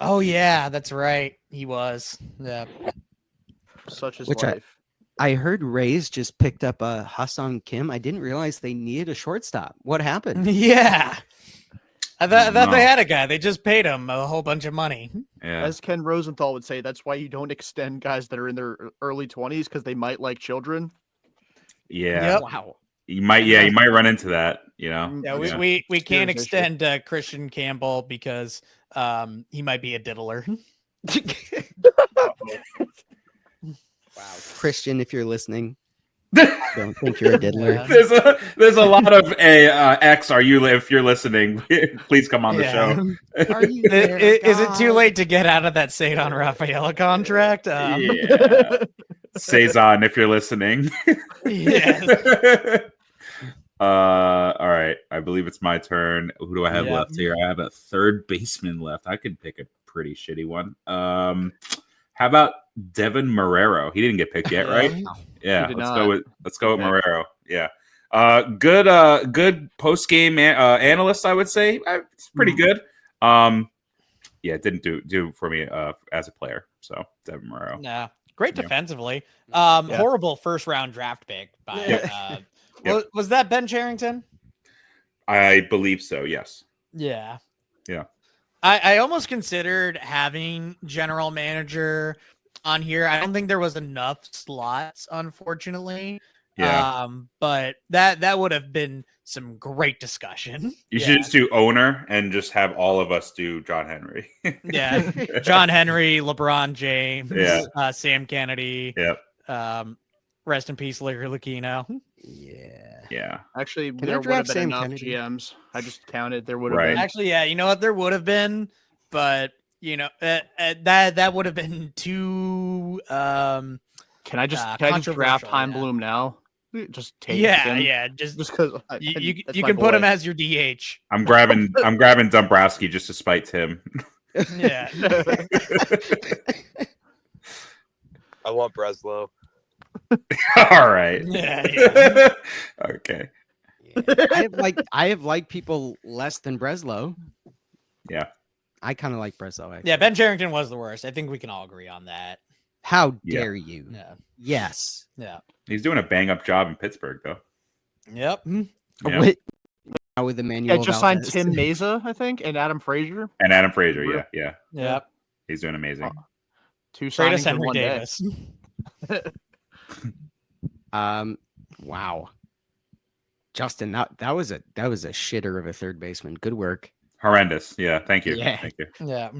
Oh yeah, that's right. He was. Yeah. Such is Which life. I heard Rays just picked up a Hassan Kim. I didn't realize they needed a shortstop. What happened? Yeah. I thought No. they had a guy. They just paid him a whole bunch of money. Yeah. As Ken Rosenthal would say, that's why you don't extend guys that are in their early 20s because they might like children. Yeah. Yep. Wow. You might run into that, you know. Yeah, Yeah. we can't Serious issue. extend Christian Campbell because he might be a diddler. Wow. Christian, if you're listening, don't think you're a diddler. Yeah. There's a lot of X. If you're listening, please come on the Yeah. show. Are you Is it too late to get out of that Sadon Rafaela contract? Yeah. Cezanne, if you're listening. Yes. All right. I believe it's my turn. Who do I have Yeah. left here? I have a third baseman left. I could pick a pretty shitty one. How about Devin Marrero? He didn't get picked yet, right? Yeah. He did Let's not. go with Okay. Marrero. Yeah. Good post game analyst, I would say. It's pretty good. Yeah, it didn't do for me as a player. So Devin Marrero. Yeah. Great Yeah. defensively. Yeah. Horrible first round draft pick by Yep. was that Ben Charrington? I believe so. Yes. Yeah. Yeah. I almost considered having general manager on here. I don't think there was enough slots, unfortunately. Yeah. But that would have been some great discussion. You should just do owner and just have all of us do John Henry. Yeah. John Henry, LeBron James, Yeah. Sam Kennedy. Yep. Rest in peace, Larry Lucchino. Yeah. Yeah. Actually, Can I there would have draft been Sam enough Kennedy? GMs. I just counted. There would have Right. been. Actually, yeah, you know what? There would have been, but that would have been too Can I just draft controversial, Heim yeah. Bloom now? Just take yeah, him. yeah. Just Just because you can put him as your DH. I'm grabbing Dombrowski just to spite Tim. Yeah. I want Breslow. All right. Yeah. Okay. I have liked people less than Breslow. Yeah. I kind of like Breslow. Actually. Yeah, Ben Charrington was the worst. I think we can all agree on that. How Yeah. dare you? Yeah. Yes. Yeah. He's doing a bang up job in Pittsburgh though. Yep. Yeah. With Emmanuel. Yeah, just signed Valdez. Tim Meza, I think, and Adam Frazier. And Adam Frazier. Yeah. Yep. He's doing amazing. Two Trade signings us in Henry one day. Davis. Wow. Justin, that was a shitter of a third baseman. Good work. Horrendous. Yeah. Thank you. Yeah. Thank you. Yeah.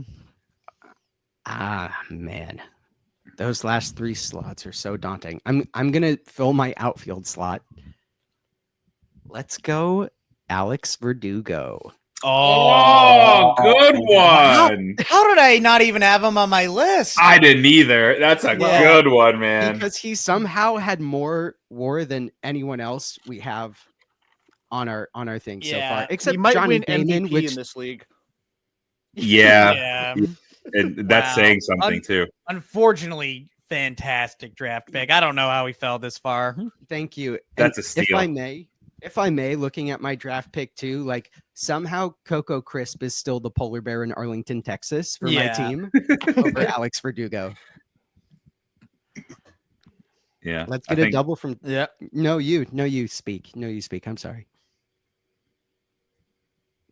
Ah, man. Those last three slots are so daunting. I'm gonna fill my outfield slot. Let's go, Alex Verdugo. Oh, good one. How did I not even have him on my list? I didn't either. That's a good one, man. Because he somehow had more WAR than anyone else we have on our thing so far, except he might Johnny win Damon, MVP which in this league. Yeah. And that's saying something too. Unfortunately, fantastic draft pick. I don't know how he fell this far. Thank you. That's And a steal. if I may, looking at my draft pick too, like somehow Coco Crisp is still the polar bear in Arlington, Texas for my team over Alex Verdugo. Yeah. Let's get a double from. Yeah. No, you speak. I'm sorry.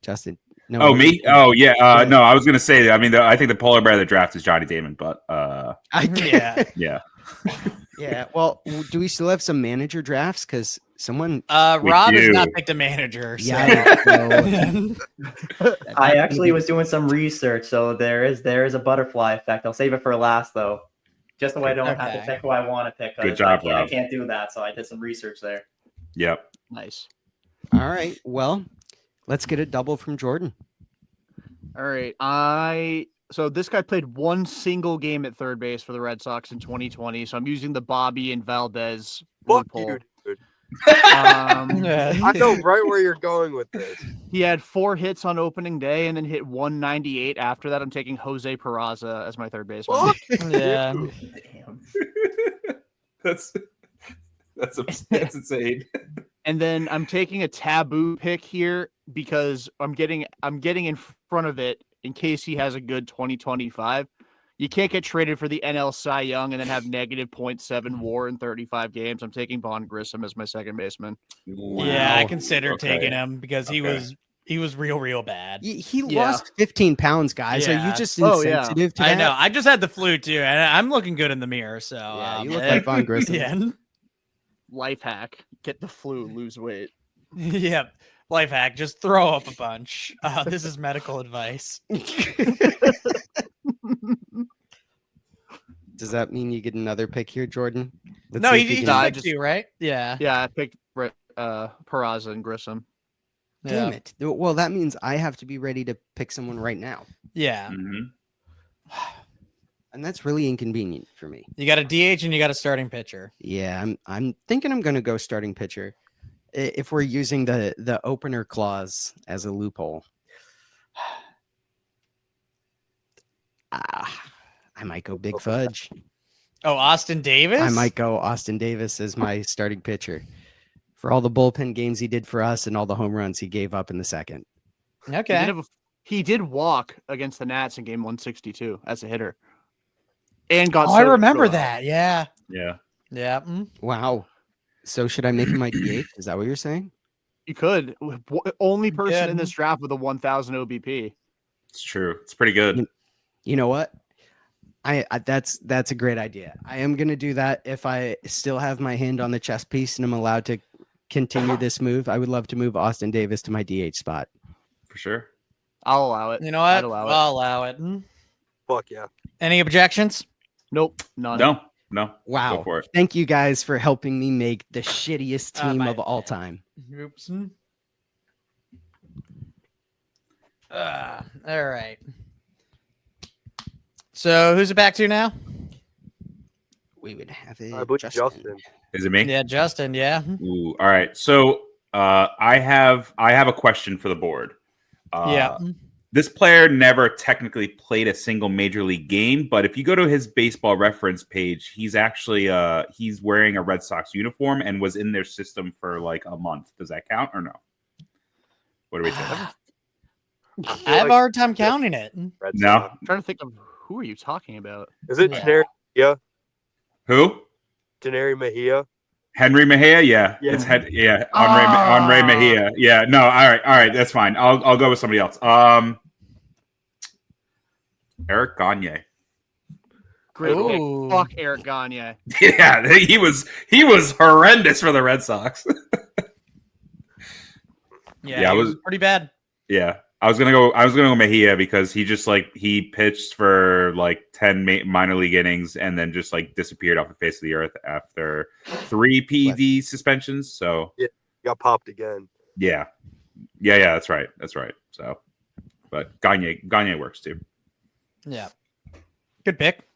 Justin. No. Oh, me? Oh, yeah. No, I was going to say, I mean, I think the polar bear of the draft is Johnny Damon, but yeah. Yeah. Well, do we still have some manager drafts? Because someone. Rob has not picked a manager. So. Yeah. I actually was doing some research, so there is a butterfly effect. I'll save it for last though, just so I don't have to pick who I want to pick. Good job, I Rob. can't do that, so I did some research there. Yep. Nice. All right. Well, let's get a double from Jordan. All right. So this guy played one single game at third base for the Red Sox in 2020. So I'm using the Bobby and Valdez Fuck loophole. you, dude. I know right where you're going with this. He had 4 hits on opening day and then hit 198 after that. I'm taking Jose Peraza as my third baseman. Yeah. Damn. That's insane. And then I'm taking a taboo pick here because I'm getting in front of it in case he has a good 2025. You can't get traded for the NL Cy Young and then have negative .7 WAR in 35 games. I'm taking Vaughn Grissom as my second baseman. Wow. Yeah, I considered taking him because he was real bad. He lost 15 pounds, guys. Are you just insensitive to that? I know. I just had the flu too, and I'm looking good in the mirror. So you look like Vaughn Grissom. Yeah. Life hack: get the flu, lose weight. Yep. Life hack: just throw up a bunch. This is medical advice. Does that mean you get another pick here, Jordan? Let's no, see if he you just can- picked you, right? Yeah. Yeah, I picked Peraza and Grissom. Damn it. Well, that means I have to be ready to pick someone right now. Yeah. Mm-hmm. And that's really inconvenient for me. You got a DH and you got a starting pitcher. Yeah, I'm thinking I'm going to go starting pitcher. If we're using the opener clause as a loophole. I might go Big Fudge. Oh, Austin Davis? I might go Austin Davis as my starting pitcher for all the bullpen games he did for us and all the home runs he gave up in the second. Okay. He did walk against the Nats in game 162 as a hitter. And got I remember that. Yeah. Yeah. Yeah. Wow. So should I make him my DH? Is that what you're saying? You could. Only person in this draft with a 1,000 OBP. It's true. It's pretty good. You know what? I that's a great idea. I am going to do that if I still have my hand on the chess piece and I'm allowed to continue this move. I would love to move Austin Davis to my DH spot. For sure. I'll allow it. You know what? I'll allow it. Fuck yeah. Any objections? Nope. None. No. Wow. Go for it. Thank you guys for helping me make the shittiest team of all time. Oops. All right. So who's it back to now? We would have it. I believe Justin. Is it me? Yeah, Justin. Yeah. Ooh, all right. So I have a question for the board. Yeah. This player never technically played a single major league game, but if you go to his baseball reference page, he's actually he's wearing a Red Sox uniform and was in their system for like a month. Does that count or no? What do we think? I have a hard time counting it. No. I'm trying to think of who are you talking about? Is it Janary Mejia? Who? Janary Mejia? Henry Mejia? Yeah. It's Henry Mejia. Yeah. No. All right. That's fine. I'll go with somebody else. Eric Gagne. Great pick. Fuck Eric Gagne. Yeah, he was horrendous for the Red Sox. Yeah, it was pretty bad. Yeah. I was gonna go Mejia because he pitched for like 10 minor league innings and then just like disappeared off the face of the earth after 3 PED suspensions. So yeah, got popped again. Yeah, Yeah, that's right. That's right. So, but Gagne works too. Yeah. Good pick.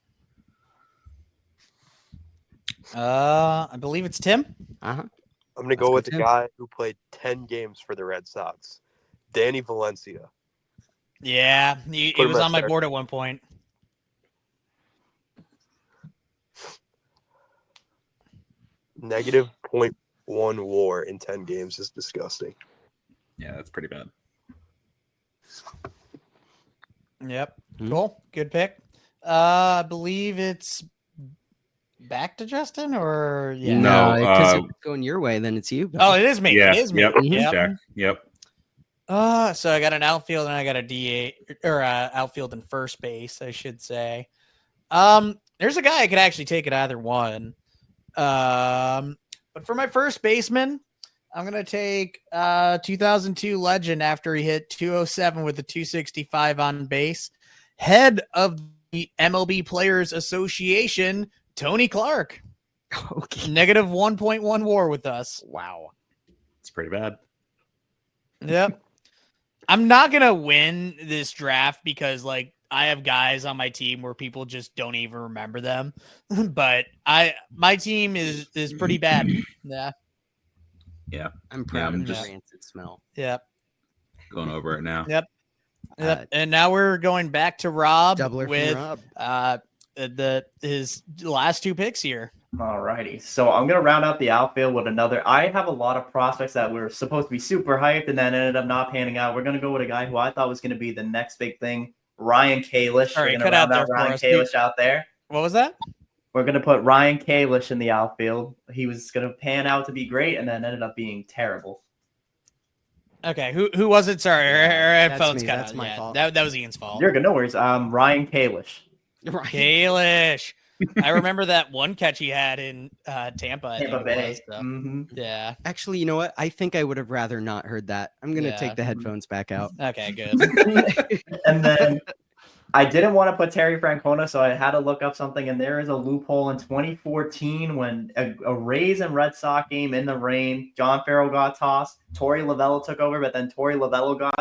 I believe it's Tim. I'm going to go with the guy who played 10 games for the Red Sox, Danny Valencia. Yeah, he was on my board at one point. Negative 0.1 WAR in 10 games is disgusting. Yeah, that's pretty bad. Yep. Cool. Good pick. I believe it's back to Justin, or No, because if it's going your way, then it's you. Oh, it is me. Yeah, It is me. Yep. Jack. Yep. So I got an outfield and I got a DH or outfield and first base, I should say. There's a guy I could actually take at either one. But for my first baseman, I'm gonna take 2002 legend after he hit 207 with a 265 on base, head of the MLB Players Association, Tony Clark. Okay. Negative 1.1 WAR with us. Wow, it's pretty bad. Yep. I'm not gonna win this draft because like I have guys on my team where people just don't even remember them. But my team is pretty bad. Yeah. Yeah. I'm proud of just the rancid smell. Yep. Going over it now. Yep. And now we're going back to Rob with Rob. his last two picks here. Alrighty, so I'm gonna round out the outfield with another. I have a lot of prospects that were supposed to be super hyped and then ended up not panning out. We're gonna go with a guy who I thought was gonna be the next big thing, Ryan Kalish. All right, we're gonna cut round out out there Ryan for us. Kalish out there. What was that? We're gonna put Ryan Kalish in the outfield. He was gonna pan out to be great and then ended up being terrible. Okay, who was it? Sorry, our headphones cut out. That's my fault. That was Ian's fault. You're good, no worries. Ryan Kalish. Kalish. I remember that one catch he had in Tampa. I Tampa think it Bay. was, so. Mm-hmm. Yeah. Actually, you know what? I think I would have rather not heard that. I'm going to take the headphones back out. Okay, good. And then I didn't want to put Terry Francona, so I had to look up something. And there is a loophole in 2014 when a Rays and Red Sox game in the rain, John Farrell got tossed. Torey Lovullo took over, but then Torey Lovullo got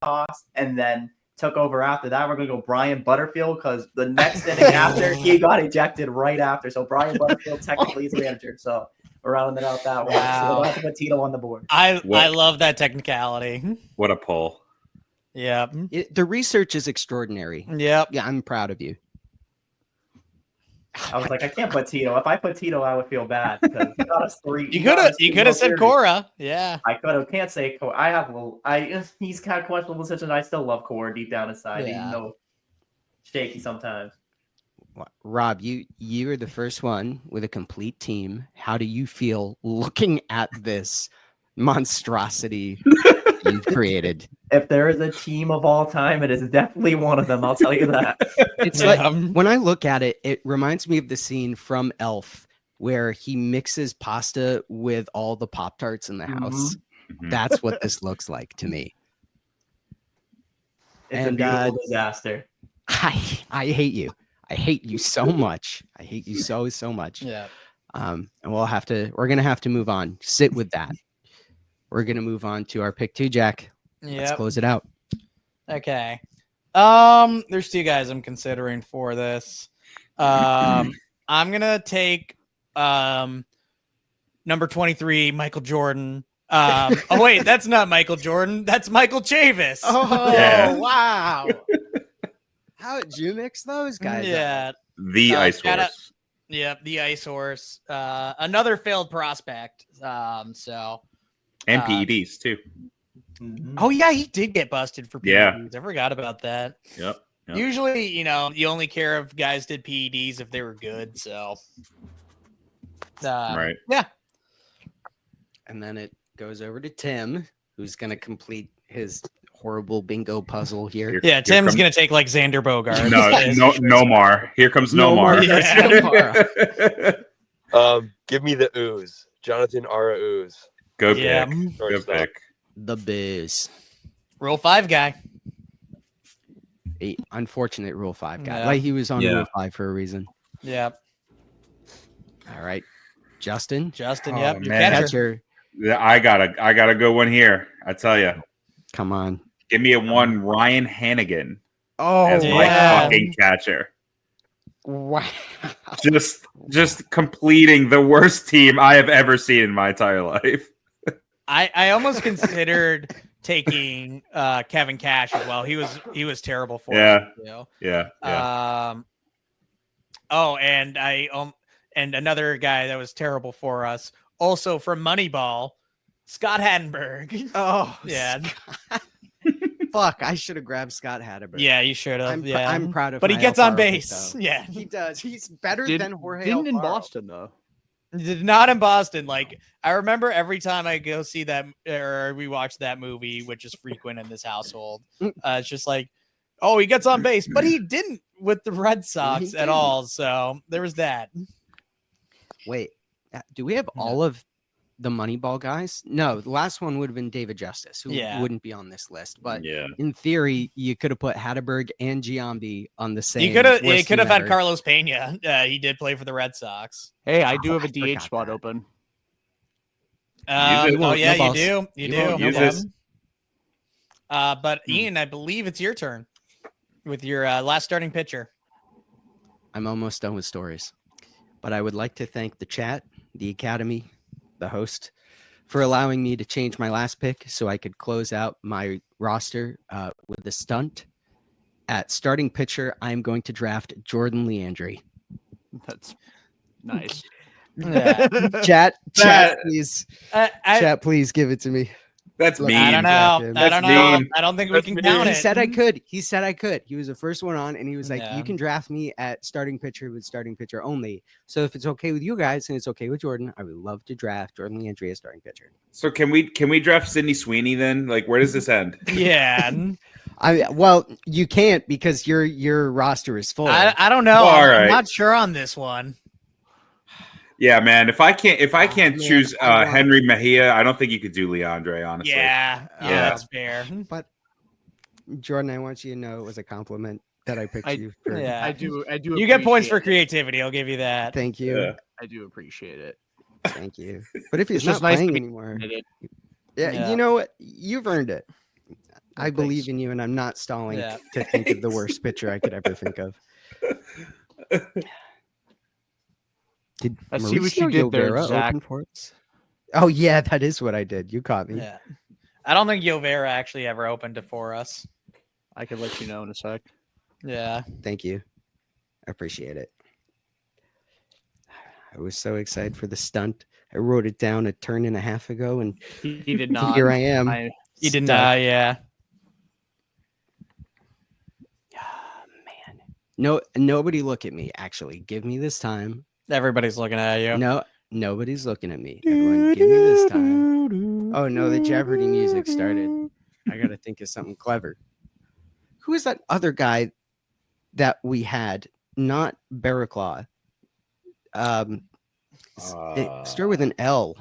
tossed. And then took over after that. We're going to go Brian Butterfield because the next inning after he got ejected right after. So Brian Butterfield technically is the manager. So we're rounding it out that way. Wow. So we'll have to put Tito on the board. I love that technicality. What a pull. Yeah. The research is extraordinary. Yep. Yeah, I'm proud of you. I was like, I can't put Tito. If I put Tito, I would feel bad because he got us three. You could have said Cora. Yeah. I could have. Can't say Cora. He's kind of questionable decision. I still love Cora deep down inside, even though shaky sometimes. Rob, you are the first one with a complete team. How do you feel looking at this monstrosity you've created? If there is a team of all time, it is definitely one of them. I'll tell you that. It's like when I look at it, it reminds me of the scene from Elf where he mixes pasta with all the Pop-Tarts in the house. Mm-hmm. That's what this looks like to me. It's a beautiful disaster. I hate you. I hate you so much. I hate you so much. Yeah. And we're gonna have to move on. Sit with that. We're gonna move on to our pick 2, Jack. Let's close it out. Okay. There's two guys I'm considering for this. I'm gonna take number 23, Michael Jordan. Oh wait, that's not Michael Jordan. That's Michael Chavis. Oh Yeah. wow. How did you mix those guys? Yeah. The ice horse. Yep, the ice horse. Another failed prospect. And PEDs too. Oh yeah, he did get busted for PEDs. Yeah. I forgot about that. Yep. Usually, you only care if guys did PEDs if they were good. So, right. Yeah. And then it goes over to Tim, who's going to complete his horrible bingo puzzle here. Yeah, Tim's going to take like Xander Bogart. Nomar. Here comes Nomar. Give me the ooze. Jonathan Ara Ooze. Go pick. Go pick. The Biz. Rule 5 guy. A unfortunate Rule 5 guy. Yeah. Like he was on Rule 5 for a reason. Yep. All right. Justin. Yep. Oh, Your man. catcher. Yeah, I got a good one here. I tell you. Come on. Give me a one Ryan Hannigan Oh, as my yeah. fucking catcher. wow. Just completing the worst team I have ever seen in my entire life. I almost considered taking Kevin Cash as well. He was terrible for us. Yeah. And another guy that was terrible for us, also from Moneyball, Scott Hattenberg. Oh, yeah. Fuck, I should have grabbed Scott Hatterberg. Yeah, you should have. I'm proud of But he my gets Alfaro on base. pick, Yeah. he does. He's better than Jorge Didn't in Alfaro. Boston, though. Did not in Boston. Like, I remember every time I go see that or we watch that movie, which is frequent in this household, it's just like, oh, he gets on base, but he didn't with the Red Sox at all. So there was that. Wait, do we have all of the Moneyball guys? No, the last one would have been David Justice, who wouldn't be on this list. But in theory, you could have put Hatterberg and Giambi on the same. You could have had Carlos Pena. He did play for the Red Sox. Hey, I do have a DH spot open. You do. You do. Use this. But Ian, I believe it's your turn with your last starting pitcher. I'm almost done with stories, but I would like to thank the chat, the Academy, the host, for allowing me to change my last pick so I could close out my roster with a stunt. At starting pitcher, I'm going to draft Jordan Leandre. That's nice. Chat, please. Chat, please give it to me. That's mean. I don't know. I don't think we can count it. He said I could. He was the first one on, and he was like, "You can draft me at starting pitcher with starting pitcher only. So if it's okay with you guys and it's okay with Jordan, I would love to draft Jordan Leandre as starting pitcher." So can we draft Sidney Sweeney then? Like, where does this end? Yeah. Well, you can't because your roster is full. I don't know. All I'm right. not sure on this one. Yeah, man. If I can't choose Henry Mejia, I don't think you could do Leandre, honestly. Yeah, that's fair. But Jordan, I want you to know it was a compliment that I picked you. For. Yeah, I do. You get points for creativity. I'll give you that. Thank you. Yeah. I do appreciate it. Thank you. But if he's It's not just nice playing to be anymore, Yeah. you know what? You've earned it. I believe in you, and I'm not stalling to think of the worst pitcher I could ever think of. Did I see what you did there, Zach. Open for us? Oh yeah, that is what I did. You caught me. Yeah. I don't think Yovera actually ever opened it for us. I can let you know in a sec. Yeah. Thank you. I appreciate it. I was so excited for the stunt. I wrote it down a turn and a half ago, and He did not. here I am. He did not. Yeah. Man. No, nobody look at me. Actually, give me this time. Everybody's looking at you. No, nobody's looking at me. Everyone, give me this time. Oh no, the Jeopardy music started. I gotta think of something clever. Who is that other guy that we had? Not Barraclaw. It started with an L.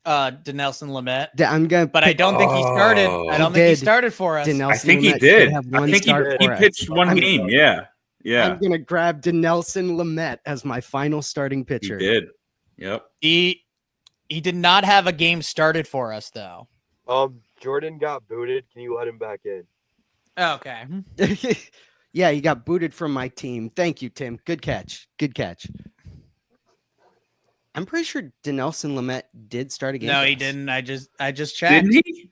Denelson Lamet. I'm gonna. But I don't think he started. I don't think he started for us. I think he did. I think he pitched one game. Yeah. I'm gonna grab Denelson Lamet as my final starting pitcher. He did. Yep. He did not have a game started for us though. Jordan got booted. Can you let him back in? Okay. Yeah, he got booted from my team. Thank you, Tim. Good catch. Good catch. I'm pretty sure Denelson Lamet did start a game. No, he didn't. I just checked. Didn't he?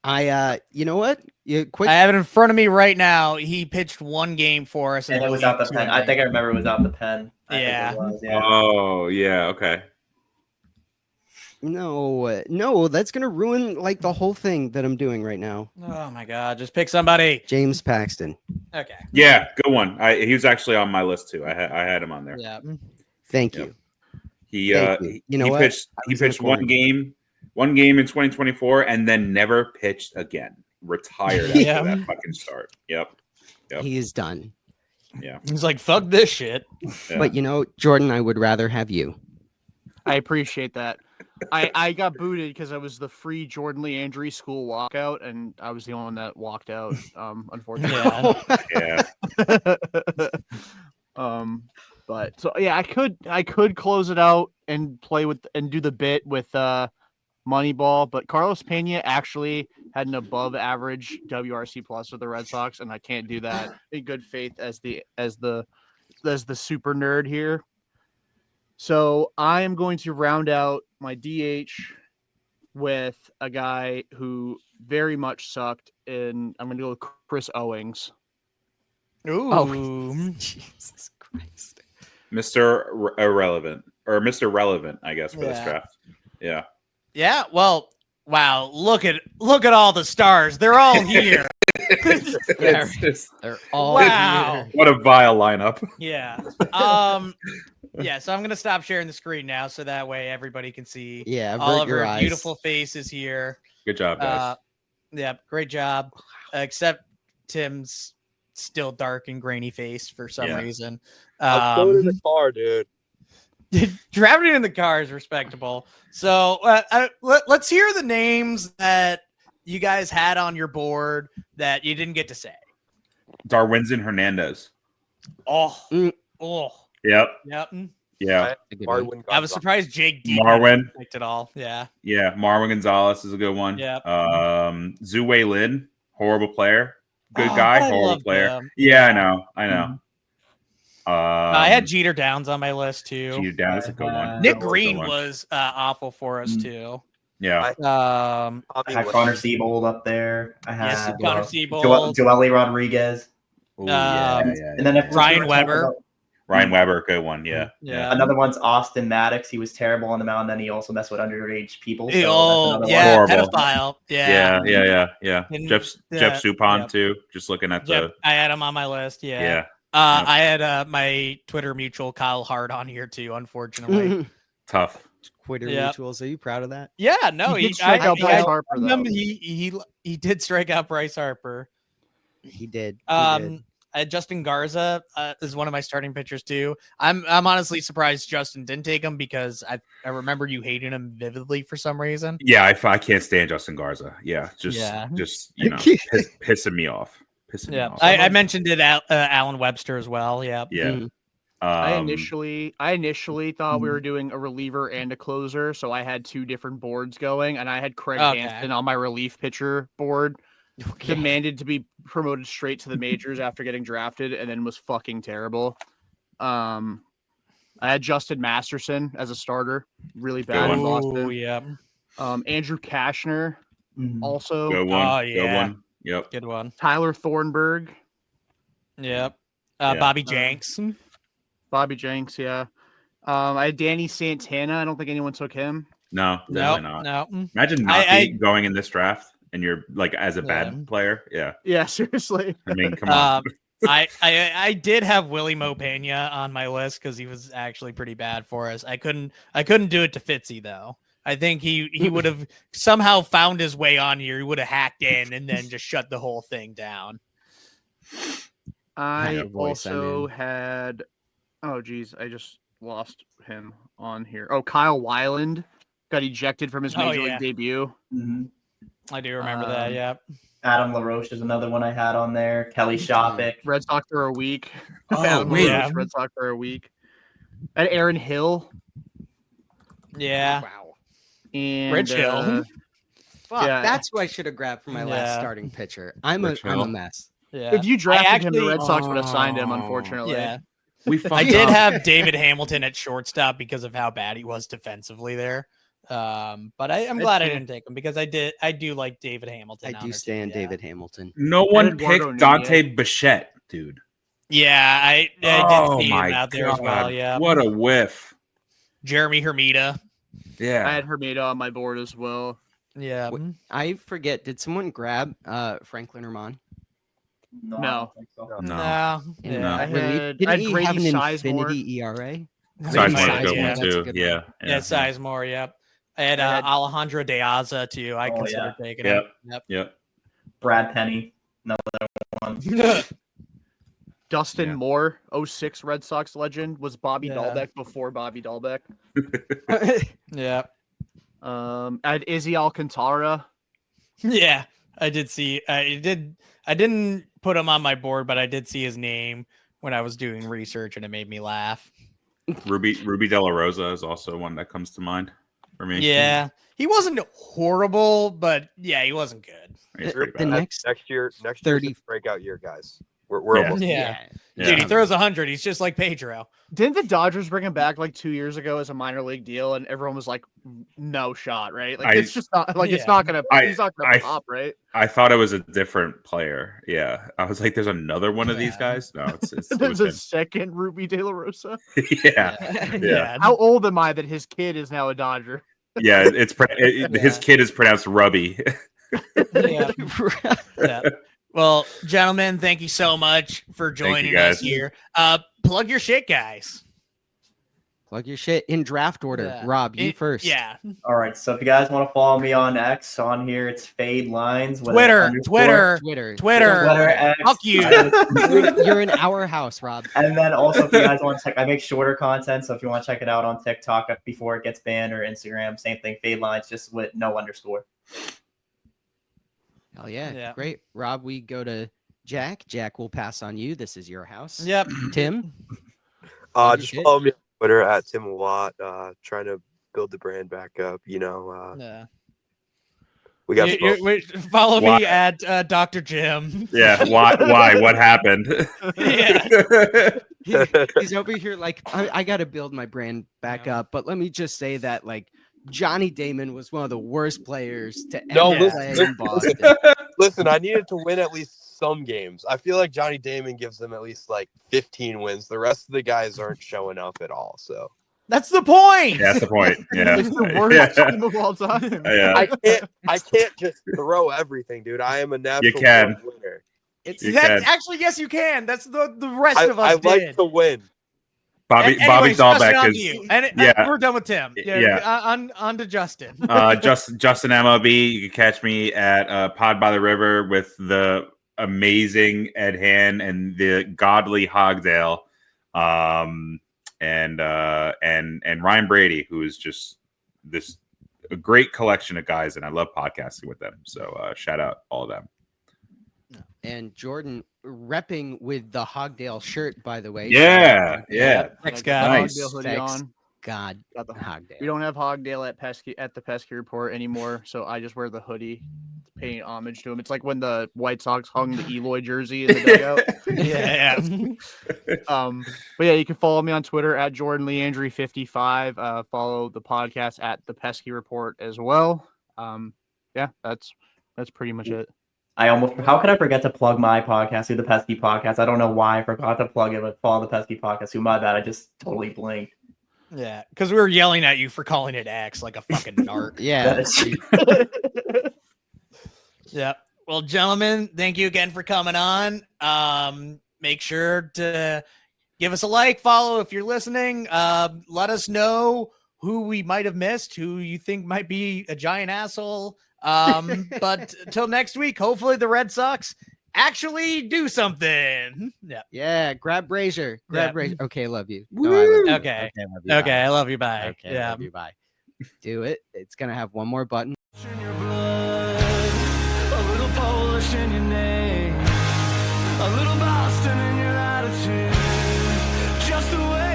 You know what? I have it in front of me right now. He pitched one game for us. And it was out the pen. I think I remember it was out the pen. Yeah. Oh, yeah. Okay. No, that's gonna ruin like the whole thing that I'm doing right now. Oh my God! Just pick somebody. James Paxton. Okay. Yeah, good one. He was actually on my list too. I had him on there. Yeah. Thank you. He pitched one game in 2024 and then never pitched again. Retired after that fucking start. Yep. He is done. Yeah. He's like, fuck this shit. Yeah. But Jordan, I would rather have you. I appreciate that. I got booted because I was the free Jordan Leandre school walkout, and I was the only one that walked out. Unfortunately. Yeah. But so yeah, I could close it out and play with and do the bit with Moneyball, but Carlos Pena actually had an above average WRC plus with the Red Sox, and I can't do that in good faith as the super nerd here. So I am going to round out my DH with a guy who very much sucked, and I'm going to go with Chris Owings. Ooh. Jesus Christ. Mr. Irrelevant or Mr. Relevant, I guess, for this draft. Yeah. Yeah. Well, wow. Look at all the stars. They're all here. They're all Wow. here. What a vile lineup. Yeah. Yeah. So I'm gonna stop sharing the screen now, so that way everybody can see. Yeah, all avert of your our eyes. beautiful faces here. Good job, guys. Yeah. Great job. Except Tim's still dark and grainy face for some reason. I'm going in the car, dude. Drafting in the car is respectable. So let's hear the names that you guys had on your board that you didn't get to say. Darwinzon Hernandez. Oh. Yep. Yep. Yeah. I was surprised Jake D Marwin picked it all. Yeah. Yeah. Marwin Gonzalez is a good one. Yeah. Zhu Wei Lin, horrible player. Good guy, horrible player. Him. Yeah, I know. Mm-hmm. I had Jeter Downs on my list too. Jeter Downs is a good one. Nick Green was awful for us too. Yeah. I had Connor Siebold up there. I had Connor Siebold, Joely Rodriguez. Ooh, and then if Ryan Weber. Ryan Weber, good one. Yeah. Another one's Austin Maddox. He was terrible on the mound. Then he also messed with underage people. So pedophile. Yeah. And, Jeff Suppan too. Just looking at I had him on my list. Yeah. I had my Twitter mutual Kyle Hart on here too. Unfortunately, tough. Twitter mutuals. Are you proud of that? Yeah. No, he did strike out Bryce Harper. He did strike out Bryce Harper. He did. Justin Garza is one of my starting pitchers too. I'm honestly surprised Justin didn't take him because I remember you hating him vividly for some reason. Yeah, I can't stand Justin Garza. Yeah, just pissing me off. I mentioned it. Alan Webster as well. Yeah. Yeah. I initially thought we were doing a reliever and a closer, so I had two different boards going, and I had Craig Hansen on my relief pitcher board. Demanded to be promoted straight to the majors after getting drafted, and then was fucking terrible. I had Justin Masterson as a starter, really bad in Boston. Oh yeah. Andrew Kashner, also good one. Good one. Yep. Good one. Tyler Thornburg. Yep. Bobby Jenks. Bobby Jenks, yeah. I had Danny Santana. I don't think anyone took him. No, definitely not. No. Imagine not going in this draft and you're like as a bad player. Yeah. Yeah, seriously. I mean, come on. I did have Willie Mo Pena on my list because he was actually pretty bad for us. I couldn't do it to Fitzy though. I think he would have somehow found his way on here. He would have hacked in and then just shut the whole thing down. I also had, oh geez, I just lost him on here. Oh, Kyle Weiland got ejected from his major league debut. Mm-hmm. I do remember that. Yeah. Adam LaRoche is another one I had on there. Kelly Shoppick. Red Sox for a week. Oh, man. Red Sox for a week. And Aaron Hill. Yeah. Wow. And Rich Hill. Fuck, that's who I should have grabbed for my last starting pitcher. I'm a mess. Yeah. If you drafted him, the Red Sox would have signed him, unfortunately. Yeah. I did have David Hamilton at shortstop because of how bad he was defensively there. But I'm glad I didn't take him because I do like David Hamilton. I do stand David Hamilton. No one picked Dante Bichette, dude. Yeah, I did see him out there as well. Yeah. What a whiff. Jeremy Hermida. Yeah. I had Hermida on my board as well. Yeah. I forget. Did someone grab Franklin Herman? No. Yeah. I had Didn't he Grady have an Sizemore. infinity ERA? Sizemore's a good one too. Yeah, Sizemore. Yep. I had Alejandro De Aza too. I considered taking him. Yep. Brad Penny, another one. Dustin Moore, 06 Red Sox legend, was Bobby Dahlbeck before Bobby Dahlbeck. Yeah. I had Izzy Alcantara. Yeah, I did see. I didn't put him on my board, but I did see his name when I was doing research, and it made me laugh. Ruby De La Rosa is also one that comes to mind for me. Yeah, He wasn't horrible, but yeah, he wasn't good. He's pretty The bad. next year's 30 a breakout year, guys. We're Yeah. almost Yeah. Yeah. Dude, he throws 100. He's just like Pedro. Didn't the Dodgers bring him back like 2 years ago as a minor league deal, and everyone was like, "No shot, right? Like it's just not like it's not gonna. He's not gonna pop, right?" I thought it was a different player. Yeah, I was like, "There's another one of these guys." No, it's There's a second Ruby De La Rosa. yeah. How old am I that his kid is now a Dodger? Yeah, his kid is pronounced Rubby. Yeah. Well, gentlemen, thank you so much for joining us here. Plug your shit, guys. Plug your shit in draft order. Yeah. Rob, you first. Yeah. All right. So if you guys want to follow me on X, on here it's Fade Lines. with an Twitter. underscore. Twitter. X. Fuck you. You're in our house, Rob. And then also, if you guys want to check, I make shorter content. So if you want to check it out on TikTok before it gets banned, or Instagram, same thing, Fade Lines, just with no underscore. Hell yeah. Great. Rob, we go to Jack. Jack will pass on you. This is your house. Yep. Tim? Just follow me on Twitter at Timmahwatt, trying to build the brand back up, you know. We got follow me at Dr. Jim. Yeah. Why? What happened? Yeah. He's over here like, I got to build my brand back up. But let me just say that, like, Johnny Damon was one of the worst players to ever play in Boston. Listen, I needed to win at least some games. I feel like Johnny Damon gives them at least like 15 wins. The rest of the guys aren't showing up at all. So that's the point. Yeah, that's the point. Yeah. It's the worst team of all time. Yeah. I can't just throw everything, dude. I am a natural winner. Actually, yes, you can. That's the rest of us. I like to win. Bobby Dahlbeck is. You. We're done with Tim. On to Justin. JustinMLB. You can catch me at Pod by the River with the amazing Ed Han and the godly Hogdale, and Ryan Brady, who is just a great collection of guys, and I love podcasting with them. So shout out all of them. And Jordan repping with the Hogdale shirt, by the way. Yeah. Thanks, guys. Nice. God, Hogdale. We don't have Hogdale at the Pesky Report anymore, so I just wear the hoodie, paying homage to him. It's like when the White Sox hung the Eloy jersey in the dugout. Yeah. But yeah, you can follow me on Twitter at Jordan Leandre 55. Follow the podcast at the Pesky Report as well. That's pretty much it. How could I forget to plug my podcast, the Pesky Podcast? I don't know why I forgot to plug it, but follow the Pesky Podcast. My bad. I just totally blinked. Yeah, because we were yelling at you for calling it X like a fucking narc. Yeah. Yeah. Well, gentlemen, thank you again for coming on. Make sure to give us a like, follow if you're listening. Let us know who we might have missed, who you think might be a giant asshole. But until next week, hopefully the Red Sox actually do something. Yeah. Grab Brazier. Brazier. Okay. Love you. Okay. I love you. Bye. Okay. Love you. Bye. Do it. It's going to have one more button. In your blood, a little Polish in your name, a little Boston in your attitude, just the way